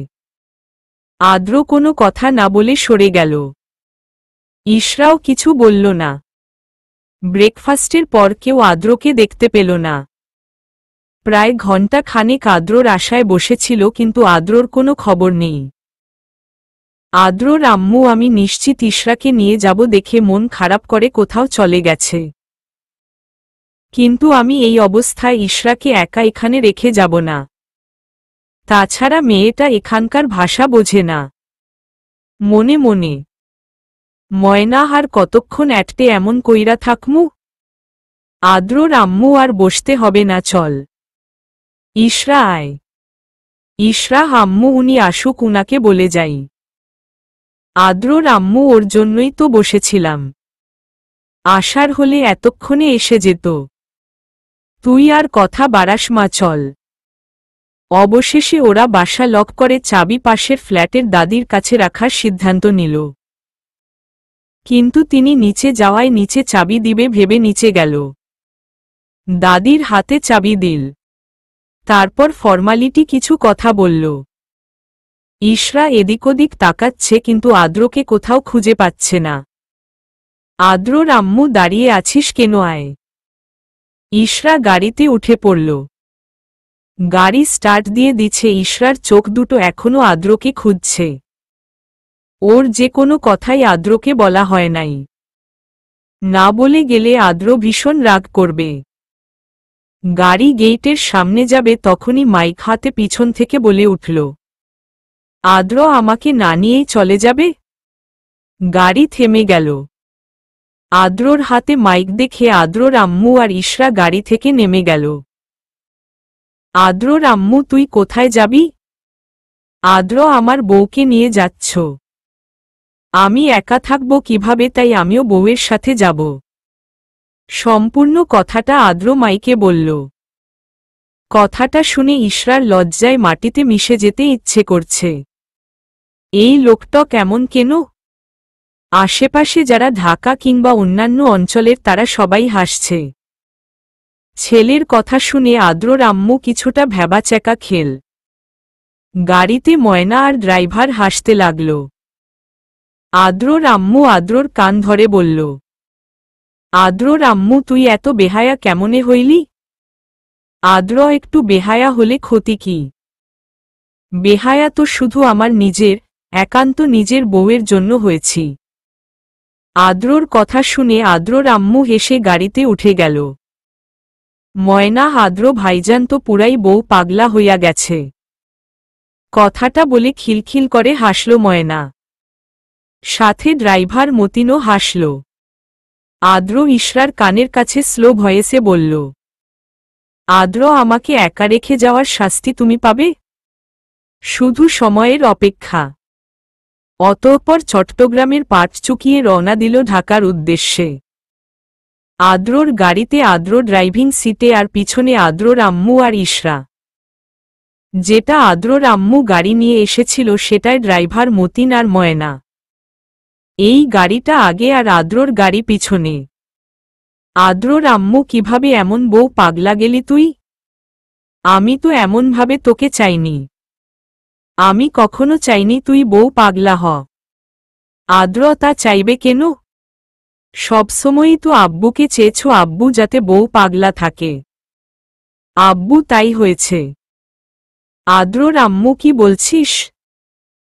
আদ্র কোনো কথা না বলে সরে গেল। ইশরাও কিছু বলল না। ব্রেকফাস্টের পর কেউ আদ্রকে দেখতে পেল না। প্রায় ঘণ্টা খানেক আদ্রর আশায় বসেছিল, কিন্তু আদ্রর কোনো খবর নেই। আদ্রর আম্মু আমি নিশ্চিত ইশরাকে নিয়ে যাব দেখে মন খারাপ করে কোথাও চলে গেছে। কিন্তু আমি এই অবস্থায় ইশরাকে একা এখানে রেখে যাব না। তাছাড়া মেয়েটা এখানকার ভাষা বোঝে না। মনে মনে, ময়না আর কতক্ষণ অ্যাটতে এমন কইরা থাকমু? আদ্রর আম্মু আর বসতে হবে না, চল ইশরা আয়। ইশরা আম্মু উনি আসুক, উনাকে বলে যাই। আদ্রর আম্মু ওর জন্যই তো বসেছিলাম, আসার হলে এতক্ষণে এসে যেত। তুই আর কথা বাড়াস মা, চল। অবশেষে ওরা বাসা লক করে চাবি পাশের ফ্ল্যাটের দাদির কাছে রাখার সিদ্ধান্ত নিল। কিন্তু তিনি নিচে যাওয়ায় নিচে চাবি দিবে ভেবে নিচে গেল। দাদির হাতে চাবি দিল, তারপর ফর্মালিটি কিছু কথা বলল। ইশরা এদিক ওদিক তাকাচ্ছে, কিন্তু আদ্রকে কোথাও খুঁজে পাচ্ছে না। আদ্রর আম্মু দাঁড়িয়ে আছিস কেন, আয়। ইশরা গাড়িতে উঠে পড়ল। গাড়ি স্টার্ট দিয়ে দিচ্ছে। ইশরার চোখ দুটো এখনো আদ্রকে খুঁজছে। ওর যে কোনো কথাই আদ্রকে বলা হয় নাই। না বলে গেলে আদ্র ভীষণ রাগ করবে। গাড়ি গেইটের সামনে যাবে তখনই মাইক হাতে পিছন থেকে বলে উঠল, আদ্র আমাকে না নিয়েই চলে যাবে? গাড়ি থেমে গেল। আদ্রর হাতে মাইক দেখে আদ্রর আম্মু আর ইশরা গাড়ি থেকে নেমে গেল। আদ্রর আম্মু তুই কোথায় যাবি? আদ্র আমার বউকে নিয়ে যাচ্ছ। আমি একা থাকব কিভাবে, তাই আমিও বউয়ের সাথে যাব। সম্পূর্ণ কথাটা আদ্র মাইকে বলল। কথাটা শুনে ইশরার লজ্জায় মাটিতে মিশে যেতে ইচ্ছে করছে। এই লোকটা কেমন কেন? আশেপাশে যারা ঢাকা কিংবা অন্যান্য অঞ্চলের তারা সবাই হাসছে। ছেলের কথা শুনে আদ্রর আম্মু কিছুটা ভ্যাবাচ্যাকা খেল। গাড়িতে ময়না আর ড্রাইভার হাসতে লাগল। আদ্রর আম্মু আদ্রর কান ধরে বলল, আদ্রর আম্মু তুই এত বেহায়া কেমনে হইলি? আদ্র একটু বেহায়া হলে ক্ষতি কি? বেহায়া তো শুধু আমার নিজের, একান্ত নিজের বউয়ের জন্য হয়েছি। আদ্রর কথা শুনে আদ্রর আম্মু হেসে গাড়িতে উঠে গেল। ময়না, আদ্র ভাইজান তো পুরাই বউ পাগলা হইয়া গেছে। কথাটা বলে খিলখিল করে হাসল ময়না। সাথে ড্রাইভার মতিনও হাসল। আদ্র ইশরার কানের কাছে স্লো ভয়েসে বলল, আদ্র, আমাকে একা রেখে যাওয়ার শাস্তি তুমি পাবে, শুধু সময়ের অপেক্ষা। অতঃপর চট্টগ্রামের পাট চুকিয়ে রওনা দিল ঢাকার উদ্দেশ্যে। আদ্রর গাড়িতে আদ্র ড্রাইভিং সিটে, আর পিছনে আদ্রর আম্মু আর ইশরা। যেটা আদ্রর আম্মু গাড়ি নিয়ে এসেছিল সেটায় ড্রাইভার মতিন আর ময়না। এই গাড়িটা আগে আর আদ্রর গাড়ি পিছনে। আদ্রর আম্মু, কিভাবে এমন বউ পাগলা গেলি তুই? আমি তো এমনভাবে তোকে চাইনি। আমি কখনো চাইনি তুই বউ পাগলা হ। আদ্র তা চাইবে কেন? সবসময়ই তো আব্বুকে চেয়েছ আব্বু যাতে বউ পাগলা থাকে। আব্বু তাই হয়েছে। আদ্রর আম্মু, কি বলছিস?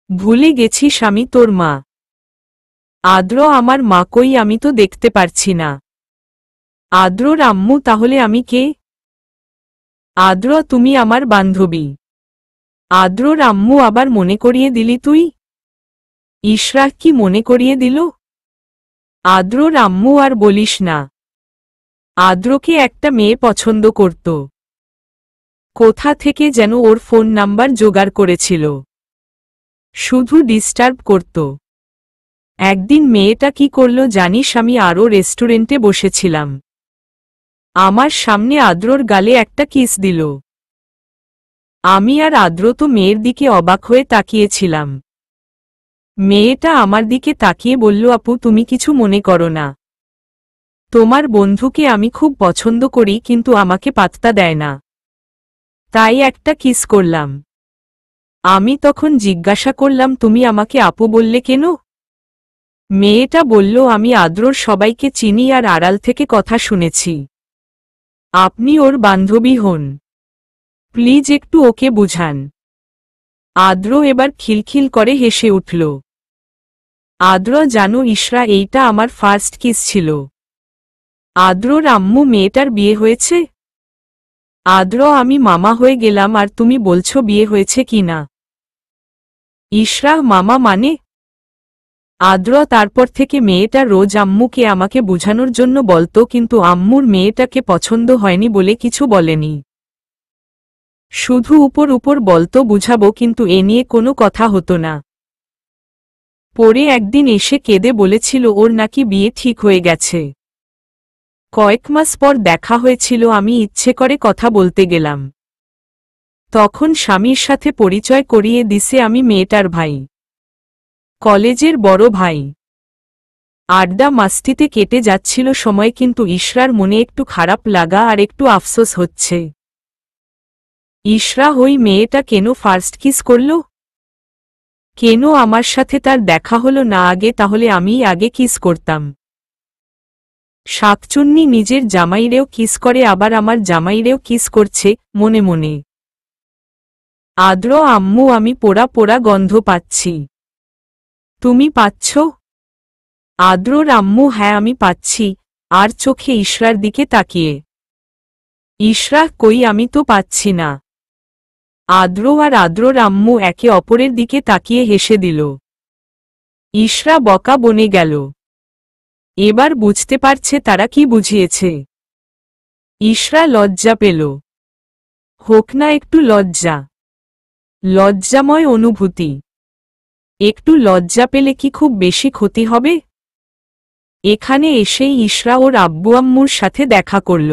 ভুলে গেছিস আমি তোর মা। আদ্র, আমার মা কই? আমি তো দেখতে পারছি না। আদ্রর আম্মু, তাহলে আমি কে? আদ্র, তুমি আমার বান্ধবী। আদ্রর আম্মু, আবার মনে করিয়ে দিলি তুই? ইশরা কি মনে করিয়ে দিল? আদ্রর আম্মু, আর বলিস না। আদ্রকে একটা মেয়ে পছন্দ করত। কোথা থেকে যেন ওর ফোন নাম্বার জোগাড় করেছিল, শুধু ডিস্টার্ব করত। একদিন মেয়েটা কি করল জানিস? আমি আরও রেস্টুরেন্টে বসেছিলাম, আমার সামনে আদ্রর গালে একটা কিস দিল। আমি আর আদ্র তো মেয়ের দিকে অবাক হয়ে তাকিয়েছিলাম। মেয়েটা আমার দিকে তাকিয়ে বলল, আপু, তুমি কিছু মনে করো না। তোমার বন্ধুকে আমি খুব পছন্দ করি, কিন্তু আমাকে পাত্তা দেয় না, তাই একটা কিস করলাম। আমি তখন জিজ্ঞাসা করলাম, তুমি আমাকে আপু বললে কেন? মেয়েটা বলল, আমি আদ্রর সবাইকে চিনি আর আড়াল থেকে কথা শুনেছি। আপনি ওর বান্ধবী হন, প্লিজ একটু ওকে বুঝান। আদ্র এবার খিলখিল করে হেসে উঠল। আদ্র, জানো ইশরা, এইটা আমার ফার্স্ট কিস ছিল। আদ্রর আম্মু, মেয়েটার বিয়ে হয়েছে? আদ্র, আমি মামা হয়ে গেলাম আর তুমি বলছো বিয়ে হয়েছে কি না? ইশরা, মামা মানে? আদ্র, তারপর থেকে মেয়েটা রোজ আম্মুকে আমাকে বুঝানোর জন্য বলতো, কিন্তু আম্মুর মেয়েটাকে পছন্দ হয়নি বলে কিছু বলেনি। শুধু উপর উপর বলতো বুঝাবো, কিন্তু এ নিয়ে কোনো কথা হতো না। পরে একদিন এসে কেঁদে বলেছিল ওর নাকি বিয়ে ঠিক হয়ে গেছে। কয়েক মাস পর দেখা হয়েছিল, আমি ইচ্ছে করে কথা বলতে গেলাম। তখন স্বামীর সাথে পরিচয় করিয়ে দিছে আমি মেয়েটার ভাই, কলেজের বড় ভাই। আড্ডা মাস্তিতে কেটে যাচ্ছিল সময়, কিন্তু ইশরার মনে একটু খারাপ লাগা আর একটু আফসোস হচ্ছে। ইশরা, ওই মেয়েটা কেন ফার্স্ট কিস করল? কেন আমার সাথে তার দেখা হলো না আগে? তাহলে আমিই আগে কিস করতাম। শাকচুন্নি নিজের জামাইরেও কিস করে, আবার আমার জামাইরেও কিস করছে মনে মনে। আদ্র, আম্মু, আমি পোড়া পোড়া গন্ধ পাচ্ছি। তুমি পাচ্ছ? আদ্রর আম্মু, হ্যাঁ আমি পাচ্ছি, আর চোখে ইশরার দিকে তাকিয়ে। ইশরা, কই, আমি তো পাচ্ছি না। আদ্র আর আদ্রর আম্মু একে অপরের দিকে তাকিয়ে হেসে দিল। ইশরা বকা বনে গেল। এবার বুঝতে পারছে তারা কি বুঝিয়েছে। ইশরা লজ্জা পেল। হোক না একটু লজ্জা, লজ্জাময় অনুভূতি। একটু লজ্জা পেলে কি খুব বেশি ক্ষতি হবে? এখানে এসেই ইশরা ওর আব্বু আম্মুর সাথে দেখা করল।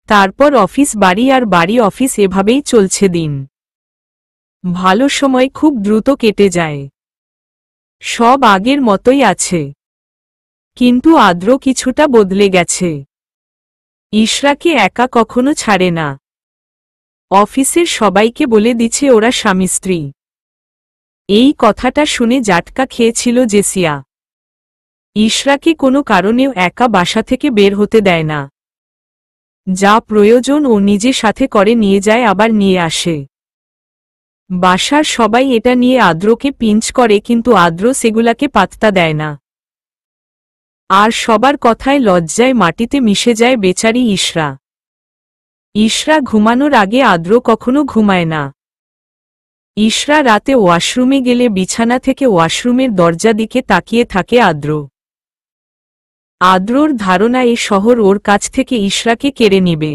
তারপর অফিস বাড়ি আর বাড়ি অফিস, এভাবেই চলছে দিন। ভালো সময় খুব দ্রুত কেটে যায়, সব আগের মতোই আছে। কিন্তু আদ্র কিছুটা বদলে গেছে। ইশরাকে একা কখনো ছাড়ে না। অফিসের সবাইকে বলে দিচ্ছে ওরা স্বামী স্ত্রী। এই কথাটা শুনে জাটকা খেয়েছিল জেসিয়া। ইশরাকে কোনো কারণেও একা বাসা থেকে বের হতে দেয় না। যা প্রয়োজন ও নিজে সাথে করে নিয়ে যায়, আবার নিয়ে আসে। বাসার সবাই এটা নিয়ে আদ্রকে পিঞ্চ করে, কিন্তু আদ্র সেগুলাকে পাত্তা দেয় না। আর সবার কথায় লজ্জায় মাটিতে মিশে যায় বেচারি ইশরা। ইশরা ঘুমানোর আগে আদ্র কখনো ঘুমায় না। ইশরা রাতে ওয়াশরুমে গেলে বিছানা থেকে ওয়াশরুমের দরজা দিকে তাকিয়ে থাকে আদ্র। আদ্রর ধারণা এ শহর ওর কাছ থেকে ইশরাকে কেড়ে নিবে।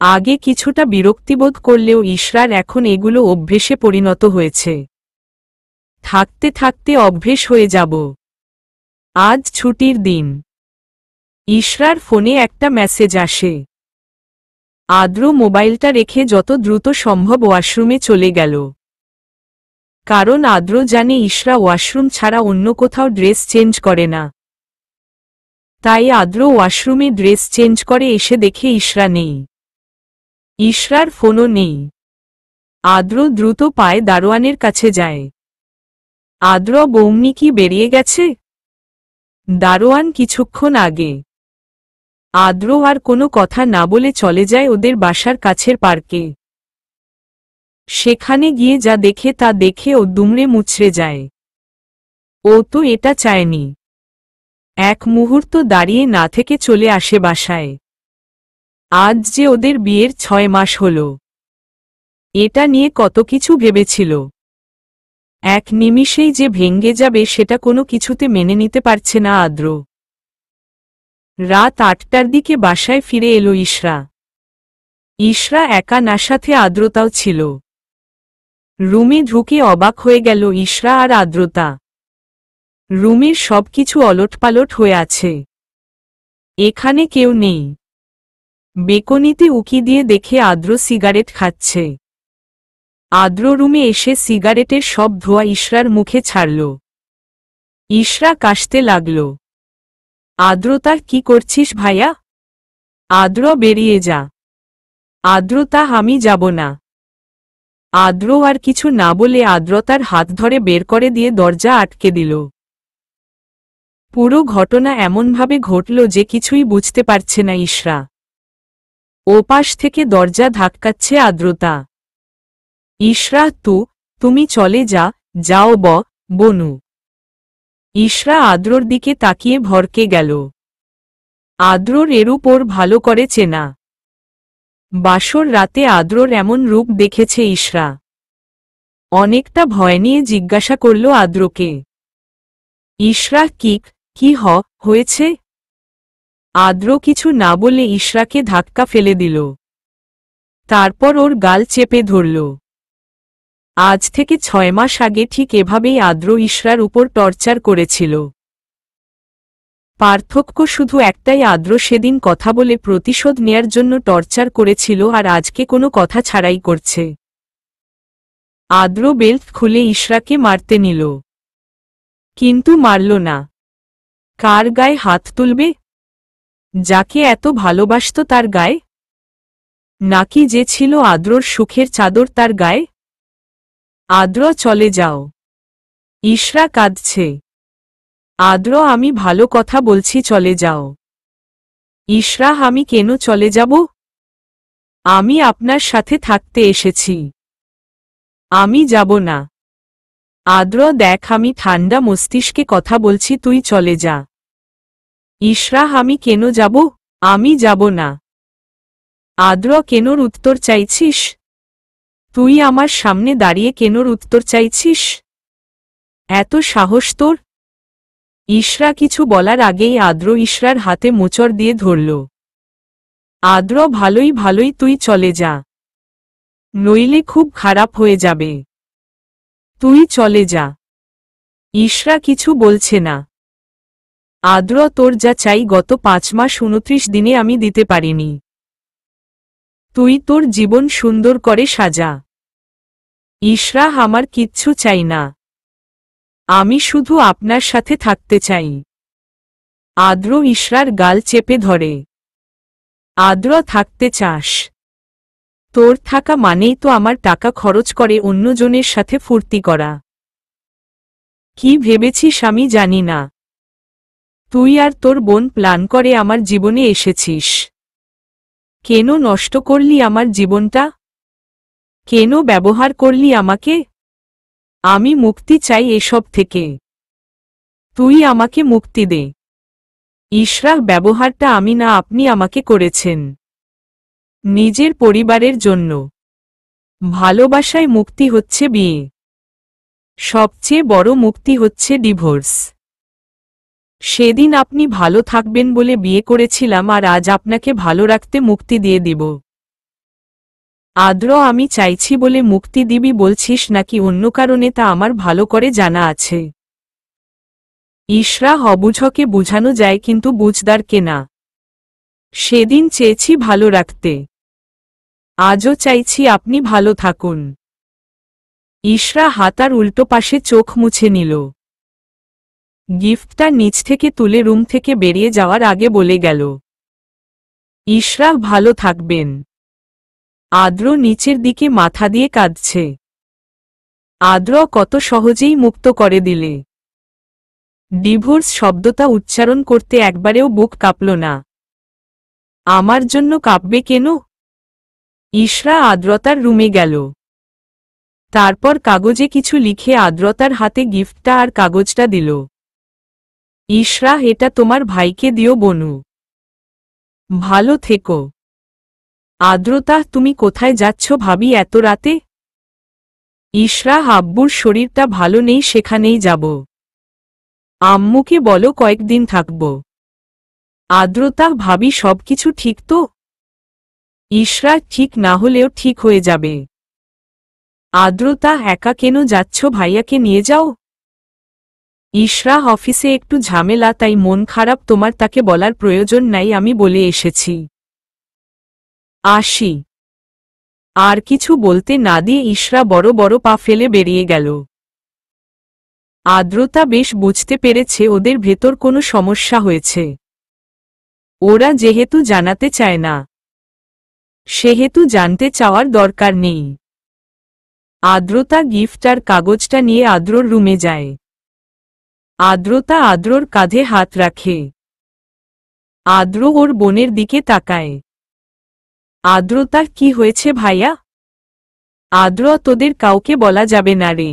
আগে কিছুটা বিরক্তিবোধ করলেও ইশরার এখন এগুলো অভ্যেসে পরিণত হয়েছে। থাকতে থাকতে অভ্যেস হয়ে যাব। আজ ছুটির দিন। ইশরার ফোনে একটা মেসেজ আসে। আদ্র মোবাইলটা রেখে যত দ্রুত সম্ভব ওয়াশরুমে চলে গেল। কারণ আদ্র জানে ইশরা ওয়াশরুম ছাড়া অন্য কোথাও ড্রেস চেঞ্জ করে না। তাই আদ্র ওয়াশরুমে ড্রেস চেঞ্জ করে এসে দেখে ইশরা নেই। ইশরার ফোনও নেই। আদ্র দ্রুত পায়ে দারোয়ানের কাছে যায়। আদ্র বৌমনি কি বেরিয়ে গেছে? দারোয়ান কিছুক্ষণ আগে। আদ্র আর কোনো কথা না বলে চলে যায় ওদের বাসার কাছের পার্কে। সেখানে গিয়ে যা দেখে তা দেখে ও দুমড়ে মুচড়ে যায়। ও তো এটা চায়নি। এক মুহূর্ত দাঁড়িয়ে না থেকে চলে আসে বাসায়। আজ যে ওদের বিয়ের 6 মাস হল। এটা নিয়ে কত কিছু ভেবেছিল। এক নিমিষেই যে ভেঙে যাবে সেটা কোনো কিছুতে মেনে নিতে পারছে না আদ্র। রাত 8টার দিকে বাসায় ফিরে এলো ইশরা। ইশরা একা না, সাথে আদ্রতাও ছিল। রুমে ঢুকে অবাক হয়ে গেল ইশরা আর আদ্রতা। রুমের সবকিছু অলটপালট হয়ে আছে। এখানে কেউ নেই। বেকনিতে উকি দিয়ে দেখে আদ্র সিগারেট খাচ্ছে। আদ্র রুমে এসে সিগারেটের সব ধোঁয়া ইশরার মুখে ছাড়ল। ইশরা কাশতে লাগল। আদ্রতা, কি করছিস ভাইয়া? আদ্র, বেরিয়ে যা। আদ্রতা, আমি যাব না। আদ্র আর কিছু না বলে আদ্রতার হাত ধরে বের করে দিয়ে দরজা আটকে দিল। পুরো ঘটনা এমনভাবে ঘটল যে কিছুই বুঝতে পারছে না ইশরা। ওপাশ থেকে দরজা ধাক্কাচ্ছে আদ্রতা। ইশরা, তুমি চলে যাও বনু। ইশরা আদ্রর দিকে তাকিয়ে ভরকে গেল। আদ্রর এরূপ ওর ভালো করে চেনা। বাসর রাতে আদ্রর এমন রূপ দেখেছে ইশরা। অনেকটা ভয় নিয়ে জিজ্ঞাসা করল আদ্রকে। ইশরা, কি হয়েছে? আদ্র কিছু না বলে ইশরাকে ধাক্কা ফেলে দিল। তারপর ওর গাল চেপে ধরল। আজ থেকে 6 মাস আগে ঠিক এভাবেই আদ্র ইশরার উপর টর্চার করেছিল। পার্থক্য শুধু একটাই, আদ্র সেদিন কথা বলে প্রতিশোধ নেয়ার জন্য টর্চার করেছিল আর আজকে কোনো কথা ছাড়াই করছে। আদ্র বেল্ট খুলে ইশরাকে মারতে নিল, কিন্তু মারল না। কার গায়ে হাত তুলবে? যাকে এত ভালোবাসত তার গায়ে? নাকি যে ছিল আদ্রর সুখের চাদর তার গায়ে? আদ্র, চলে যাও। ইশরা কাঁদছে। আদ্র, আমি ভালো কথা বলছি, চলে যাও। ইশরা, আমি কেন চলে যাব? আমি আপনার সাথে থাকতে এসেছি। আমি যাব না। আদ্র, দেখ, আমি ঠান্ডা মস্তিষ্কে কথা বলছি, তুই চলে যা। ইশরা, আমি কেন যাব? আমি যাব না। আদ্র, কেনর উত্তর চাইছিস? তুই আমার সামনে দাঁড়িয়ে কেনর উত্তর চাইছিস? এত সাহস তোর? ইশরা কিছু বলার আগেই আদ্র ইশরার হাতে মোচড় দিয়ে ধরল। আদ্র, ভালোই তুই চলে যা, নইলে খুব খারাপ হয়ে যাবে। তুই চলে যা। ইশরা কিছু বলছে না। আদ্র, তোর যা চাই গত 5 মাস 29 দিনে আমি দিতে পারিনি। তুই তোর জীবন সুন্দর করে সাজা। ইশরা, আমার কিচ্ছু চাই না। আমি শুধু আপনার সাথে থাকতে চাই। আদ্র ইশরার গাল চেপে ধরে। আদ্র, থাকতে চাস? তোর থাকা মানেই তো আমার টাকা খরচ করে অন্যজনের সাথে ফুর্তি করা। কি ভেবেছিস আমি জানি না? তুই আর তোর বোন প্ল্যান করে আমার জীবনে এসেছিস। কেন নষ্ট করলি আমার জীবনটা? কেন ব্যবহার করলি আমাকে? আমি মুক্তি চাই এসব থেকে। তুই আমাকে মুক্তি দে। ইশরাহ, ব্যবহারটা আমি না, আপনি আমাকে করেছেন নিজের পরিবারের জন্য। ভালোবাসায় মুক্তি হচ্ছে বিয়ে, সবচেয়ে বড় মুক্তি হচ্ছে ডিভোর্স। সেদিন আপনি ভালো থাকবেন বলে বিয়ে করেছিলাম, আর আজ আপনাকে ভালো রাখতে মুক্তি দিয়ে দিব। আদ্র, আমি চাইছি বলে মুক্তি দিবি বলছিস নাকি অন্য কারণে তা আমার ভালো করে জানা আছে। ইশরাহ, অবুঝকে বুঝানো যায় কিন্তু বুঝদারকে না। সেদিন চেয়েছি ভালো রাখতে, আজও চাইছি আপনি ভালো থাকুন। ইশরাহ হাতার উল্টো পাশে চোখ মুছে নিল। গিফটটা নিচ থেকে তুলে রুম থেকে বেরিয়ে যাওয়ার আগে বলে গেল, ইশরাহ ভালো থাকবেন। আদ্র নিচের দিকে মাথা দিয়ে কাঁদছে। আদ্র, কত সহজেই মুক্ত করে দিলে। ডিভোর্স শব্দটা উচ্চারণ করতে একবারেও বুক কাঁপল না। আমার জন্য কাঁপবে কেন? ইশরাহ আদ্রতার রুমে গেল। তারপর কাগজে কিছু লিখে আদ্রতার হাতে গিফটটা আর কাগজটা দিল। ইশরাহ, এটা তোমার ভাইকে দিও বনু। ভালো থেকো। আদ্রতা, তুমি কোথায় যাচ্ছ ভাবি এত রাতে? ইশরাহ, আব্বুর শরীরটা ভালো নেই, সেখানেই যাব। আম্মুকে বলো কয়েকদিন থাকব। আদ্রতা, ভাবি সবকিছু ঠিক তো? ইশরাহ, ঠিক না হলেও ঠিক হয়ে যাবে। আদ্রতা, একা কেন যাচ্ছ? ভাইয়াকে নিয়ে যাও। ইশরাহ, অফিসে একটু ঝামেলা, তাই মন খারাপ। তোমার তাকে বলার প্রয়োজন নাই, আমি বলে এসেছি। আসি। আর কিছু বলতে না দিয়ে ইশরাহ বড় বড় পা ফেলে বেরিয়ে গেল। আদ্রতা বেশ বুঝতে পেরেছে ওদের ভেতর কোনো সমস্যা হয়েছে। ওরা যেহেতু জানাতে চায় না, সেহেতু জানতে চাওয়ার দরকার নেই। আদ্রতা গিফট আর কাগজটা নিয়ে আদ্রর রুমে যায়। আদ্রতা আদ্রর কাঁধে হাত রাখে। আদ্র ওর বোনের দিকে তাকায়। আদ্রতার কি হয়েছে ভাইয়া? আদ্র, তোদের কাউকে বলা যাবে না রে।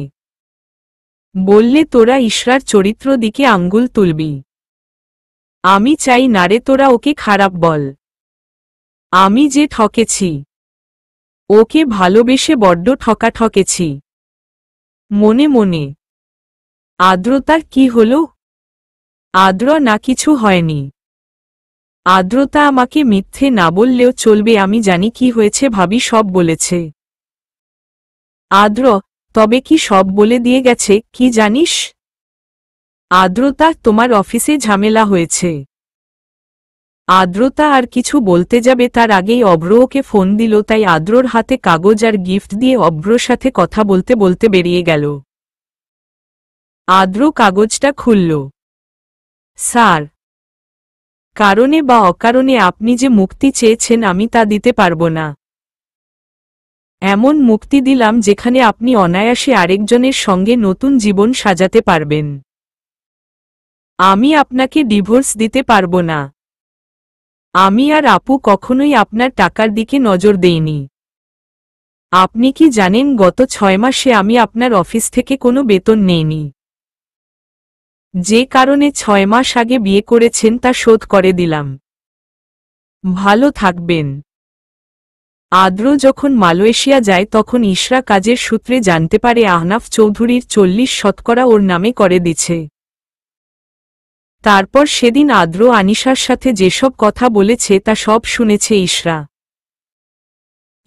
বললে তোরা ইশরার চরিত্র দিকে আঙ্গুল তুলবি। আমি চাই না রে তোরা ওকে খারাপ বল। আমি যে ঠকেছি, ওকে ভালোবেসে বড্ড ঠকেছি মনে মনে। আদ্রতার কি হলো? আদ্র, না কিছু হয়নি। আদ্রতা, আমাকে মিথ্যে না বললেও চলবে, আমি জানি কি হয়েছে, ভাবি সব বলেছে। আদ্র, তবে কি সব বলে দিয়ে গেছে? কি জানিস? আদ্রতা, তোমার অফিসে ঝামেলা হয়েছে। আদ্রতা আর কিছু বলতে যাবে তার আগেই অব্র ওকে ফোন দিল, তাই আদ্রর হাতে কাগজ আর গিফট দিয়ে অব্রর সাথে কথা বলতে বলতে বেরিয়ে গেল। আদ্র কাগজটা খুলল। স্যার, কারণে বা অকারণে আপনি যে মুক্তি চেয়েছেন আমি তা দিতে পারব না। এমন মুক্তি দিলাম যেখানে আপনি অনায়াসে আরেকজনের সঙ্গে নতুন জীবন সাজাতে পারবেন। আমি আপনাকে ডিভোর্স দিতে পারব না। আমি আর আপু কখনোই আপনার টাকার দিকে নজর দেইনি। আপনি কি জানেন গত 6 মাসে আমি আপনার অফিস থেকে কোনো বেতন নেইনি। যে কারণে 6 মাস আগে বিয়ে করেছেন তা শোধ করে দিলাম। ভালো থাকবেন। আদ্র যখন মালয়েশিয়া যায় তখন ইশরা কাজের সূত্রে জানতে পারে আহনাফ চৌধুরীর 40% ওর নামে করে দিছে। তারপর সেদিন আদ্র আনিশার সাথে যেসব কথা বলেছে তা সব শুনেছে ইশরা।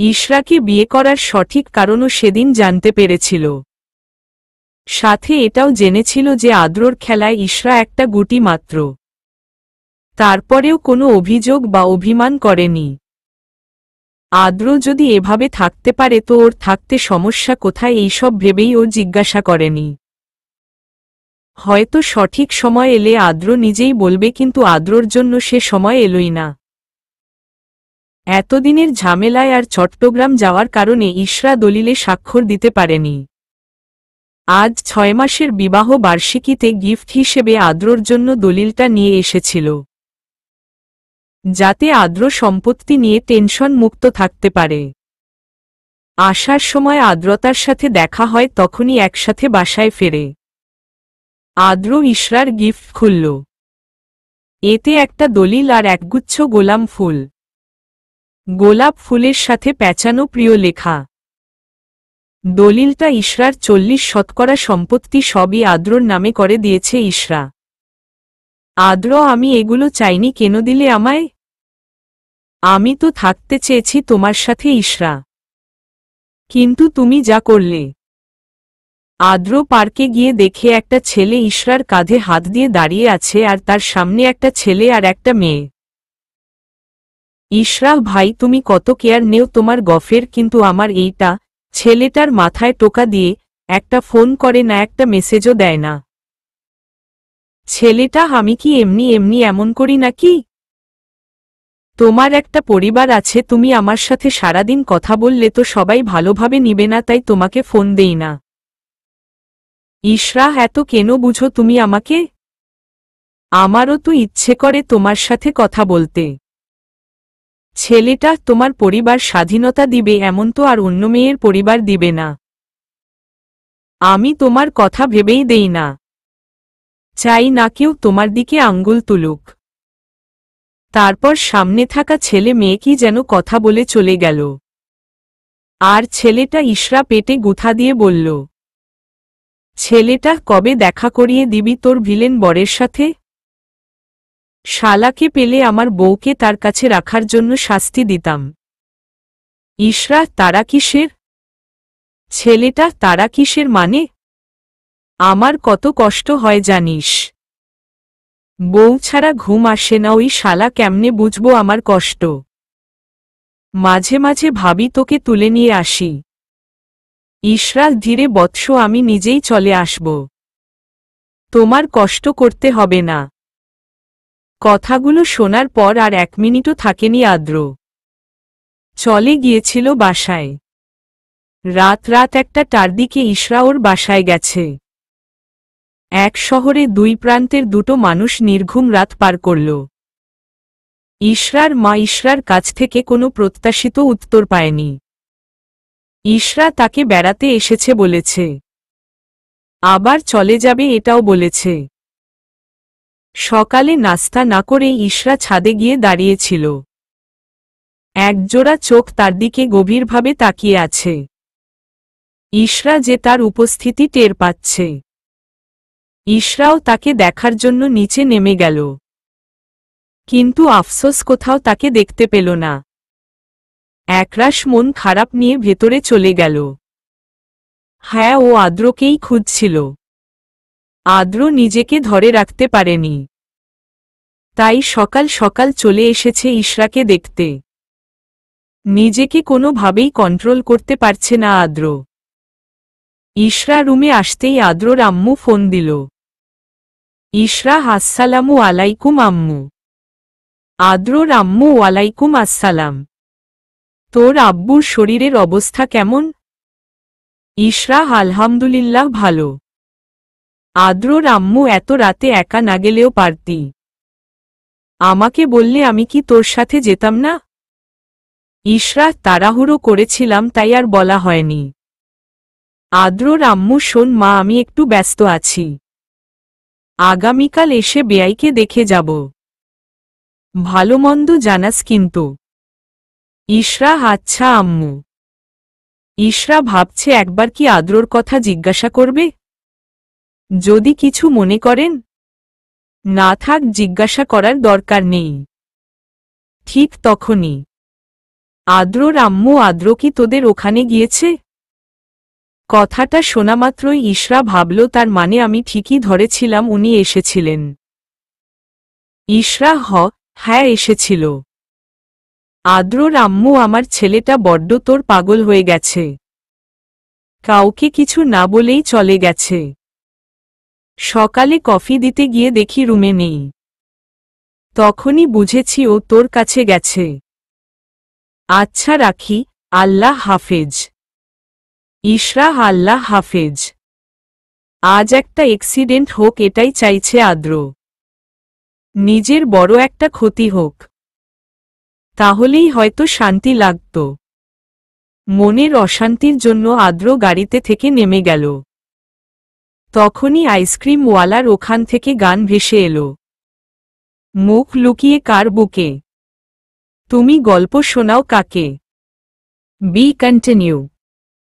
ইশরাকে বিয়ে করার সঠিক কারণও সেদিন জানতে পেরেছিল। সাথে এটাও জেনেছিল যে আদ্রর খেলায় ইশরা একটা গুটি মাত্র। তারপরেও কোনো অভিযোগ বা অভিমান করেনি। আদ্র যদি এভাবে থাকতে পারে তো ওর থাকতে সমস্যা কোথায়, এইসব ভেবেই ও জিজ্ঞাসা করেনি। হয়তো সঠিক সময় এলে আদ্র নিজেই বলবে, কিন্তু আদ্রর জন্য সে সময় এলোই না। এতদিনের ঝামেলায় আর চট্টগ্রাম যাওয়ার কারণে ইশরা দলিলে স্বাক্ষর দিতে পারেনি। আজ 6 মাসের বিবাহ বার্ষিকীতে গিফট হিসেবে আদ্রর জন্য দলিলটা নিয়ে এসেছিল, যাতে আদ্র সম্পত্তি নিয়ে টেনশন মুক্ত থাকতে পারে। আসার সময় আদ্রতার সাথে দেখা হয়, তখনই একসাথে বাসায় ফেরে। আদ্র ইশরার গিফট খুলল। এতে একটা দলিল আর একগুচ্ছ গোলাপ ফুল। গোলাপ ফুলের সাথে পেঁচানো প্রিয় লেখা। দলিলটা ইশরার 40% সম্পত্তি সবই আদ্রর নামে করে দিয়েছে ইশরা। আদ্র, আমি এগুলো চাইনি, কেন দিলে আমায়? আমি তো থাকতে চেয়েছি তোমার সাথে ইশরা, কিন্তু তুমি যা করলে। আদ্র পার্কে গিয়ে দেখে একটা ছেলে ইশরার কাঁধে হাত দিয়ে দাঁড়িয়ে আছে, আর তার সামনে একটা ছেলে আর একটা মেয়ে। ইশরা, ভাই তুমি কত কেয়ার নেও তোমার গফের, কিন্তু আমার এইটা। ছেলেটার মাথায় টোকা দিয়ে, একটা ফোন করে না, একটা মেসেজও দেয় না। ছেলেটা, আমি কি এমনি এমনি এমন করি নাকি? তোমার একটা পরিবার আছে, তুমি আমার সাথে সারাদিন কথা বললে তো সবাই ভালোভাবে নিবে না, তাই তোমাকে ফোন দেই না। ইশরা, এত কেন বুঝো তুমি আমাকে? আমারও তো ইচ্ছে করে তোমার সাথে কথা বলতে। ছেলেটা, তোমার পরিবার স্বাধীনতা দিবে এমন তো আর অন্য মেয়ের পরিবার দিবে না। আমি তোমার কথা ভেবেই দেই না। চাই না কেউ তোমার দিকে আঙ্গুল তুলুক। তারপর সামনে থাকা ছেলে মেয়ে কি যেন কথা বলে চলে গেল। আর ছেলেটা ইশরা পেটে গুঁথা দিয়ে বলল, ছেলেটা, কবে দেখা করিয়ে দিবি তোর ভিলেন বরের সাথে? শালাকে পেলে আমার বউকে তার কাছে রাখার জন্য শাস্তি দিতাম। ইশরা, তারা কিসের? ছেলেটা, তারা কিসের মানে? আমার কত কষ্ট হয় জানিস? বউ ছাড়া ঘুম আসে না, ওই শালা কেমনে বুঝবো আমার কষ্ট? মাঝে মাঝে ভাবি তোকে তুলে নিয়ে আসি। ইশরা, ধীরে বৎস, আমি নিজেই চলে আসব। তোমার কষ্ট করতে হবে না। কথাগুলো শোনার পর আর 1 মিনিটও থাকেনি আদ্র। চলে গিয়েছিল বাসায়। রাত 1টার দিকে ইশরা ওর বাসায় গেছে। এক শহরে 2 প্রান্তের দুটো মানুষ নির্ঘুম রাত পার করল। ইশরার মা ইশরার কাছ থেকে কোনো প্রত্যাশিত উত্তর পায়নি। ইশরা তাকে বেড়াতে এসেছে বলেছে, আবার চলে যাবে এটাও বলেছে। সকালে নাস্তা না করে ইশরা ছাদে গিয়ে দাঁড়িয়েছিল। একজোড়া চোখ তার দিকে গভীরভাবে তাকিয়ে আছে। ইশরা যে তার উপস্থিতি টের পাচ্ছে। ইশরাও তাকে দেখার জন্য নিচে নেমে গেল, কিন্তু আফসোস কোথাও তাকে দেখতে পেল না। একরাশ মন খারাপ নিয়ে ভেতরে চলে গেল। হ্যাঁ, ও আদ্রকেই খুঁজছিল। আদ্র নিজেকে ধরে রাখতে পারেনি, তাই সকাল সকাল চলে এসেছে ইশরাকে দেখতে। নিজেকে কোনোভাবেই কন্ট্রোল করতে পারছে না আদ্র। ইশরা রুমে আসতেই আদ্রর আম্মু ফোন দিল। ইশরা, আসসালামু আলাইকুম আম্মু। আদ্রর আম্মু, ওয়ালাইকুম আসসালাম। তোর আব্বুর শরীরের অবস্থা কেমন? ইশরা, আলহামদুলিল্লাহ ভালো। আদ্রর আম্মু, এত রাতে একা না গেলেও পারতি। আমাকে বললে আমি কি তোর সাথে যেতাম না? ইশরা, তাড়াহুড়ো করেছিলাম তাই আর বলা হয়নি। আদ্রর আম্মু, শোন মা, আমি একটু ব্যস্ত আছি। আগামীকাল এসে বেয়াইকে দেখে যাব। ভালো মন্দ জানাস কিন্তু। ইশরা, আচ্ছা আম্মু। ইশরা ভাবছে একবার কি আদ্রর কথা জিজ্ঞাসা করবে, যদি কিছু মনে করেন। না থাক, জিজ্ঞাসা করার দরকার নেই। ঠিক তখনই আদ্রর আম্মু, আদ্র কি তোদের ওখানে গিয়েছে? কথাটা শোনামাত্রই ইশরা ভাবল তার মানে আমি ঠিকই ধরেছিলাম, উনি এসেছিলেন। ইশরা, হ্যাঁ এসেছিল। আদ্রর আম্মু, আমার ছেলেটা বড্ড তোর পাগল হয়ে গেছে। কাউকে কিছু না বলেই চলে গেছে। সকালে কফি দিতে গিয়ে দেখি রুমে নেই। তখনই বুঝেছি ও তোর কাছে গেছে। আচ্ছা রাখি, আল্লাহ হাফেজ। ইশরা, আল্লাহ হাফেজ। আজ একটা অ্যাক্সিডেন্ট হোক এটাই চাইছে আদ্র। নিজের বড় একটা ক্ষতি হোক, তাহলেই হয়তো শান্তি লাগত। মনের অশান্তির জন্য আদ্র গাড়িতে থেকে নেমে গেল। তখনই আইসক্রিমওয়ালার ওখান থেকে গান ভেসে এলো। মুখ লুকিয়ে কার বুকে? তুমি গল্প শোনাও কাকে? B continue.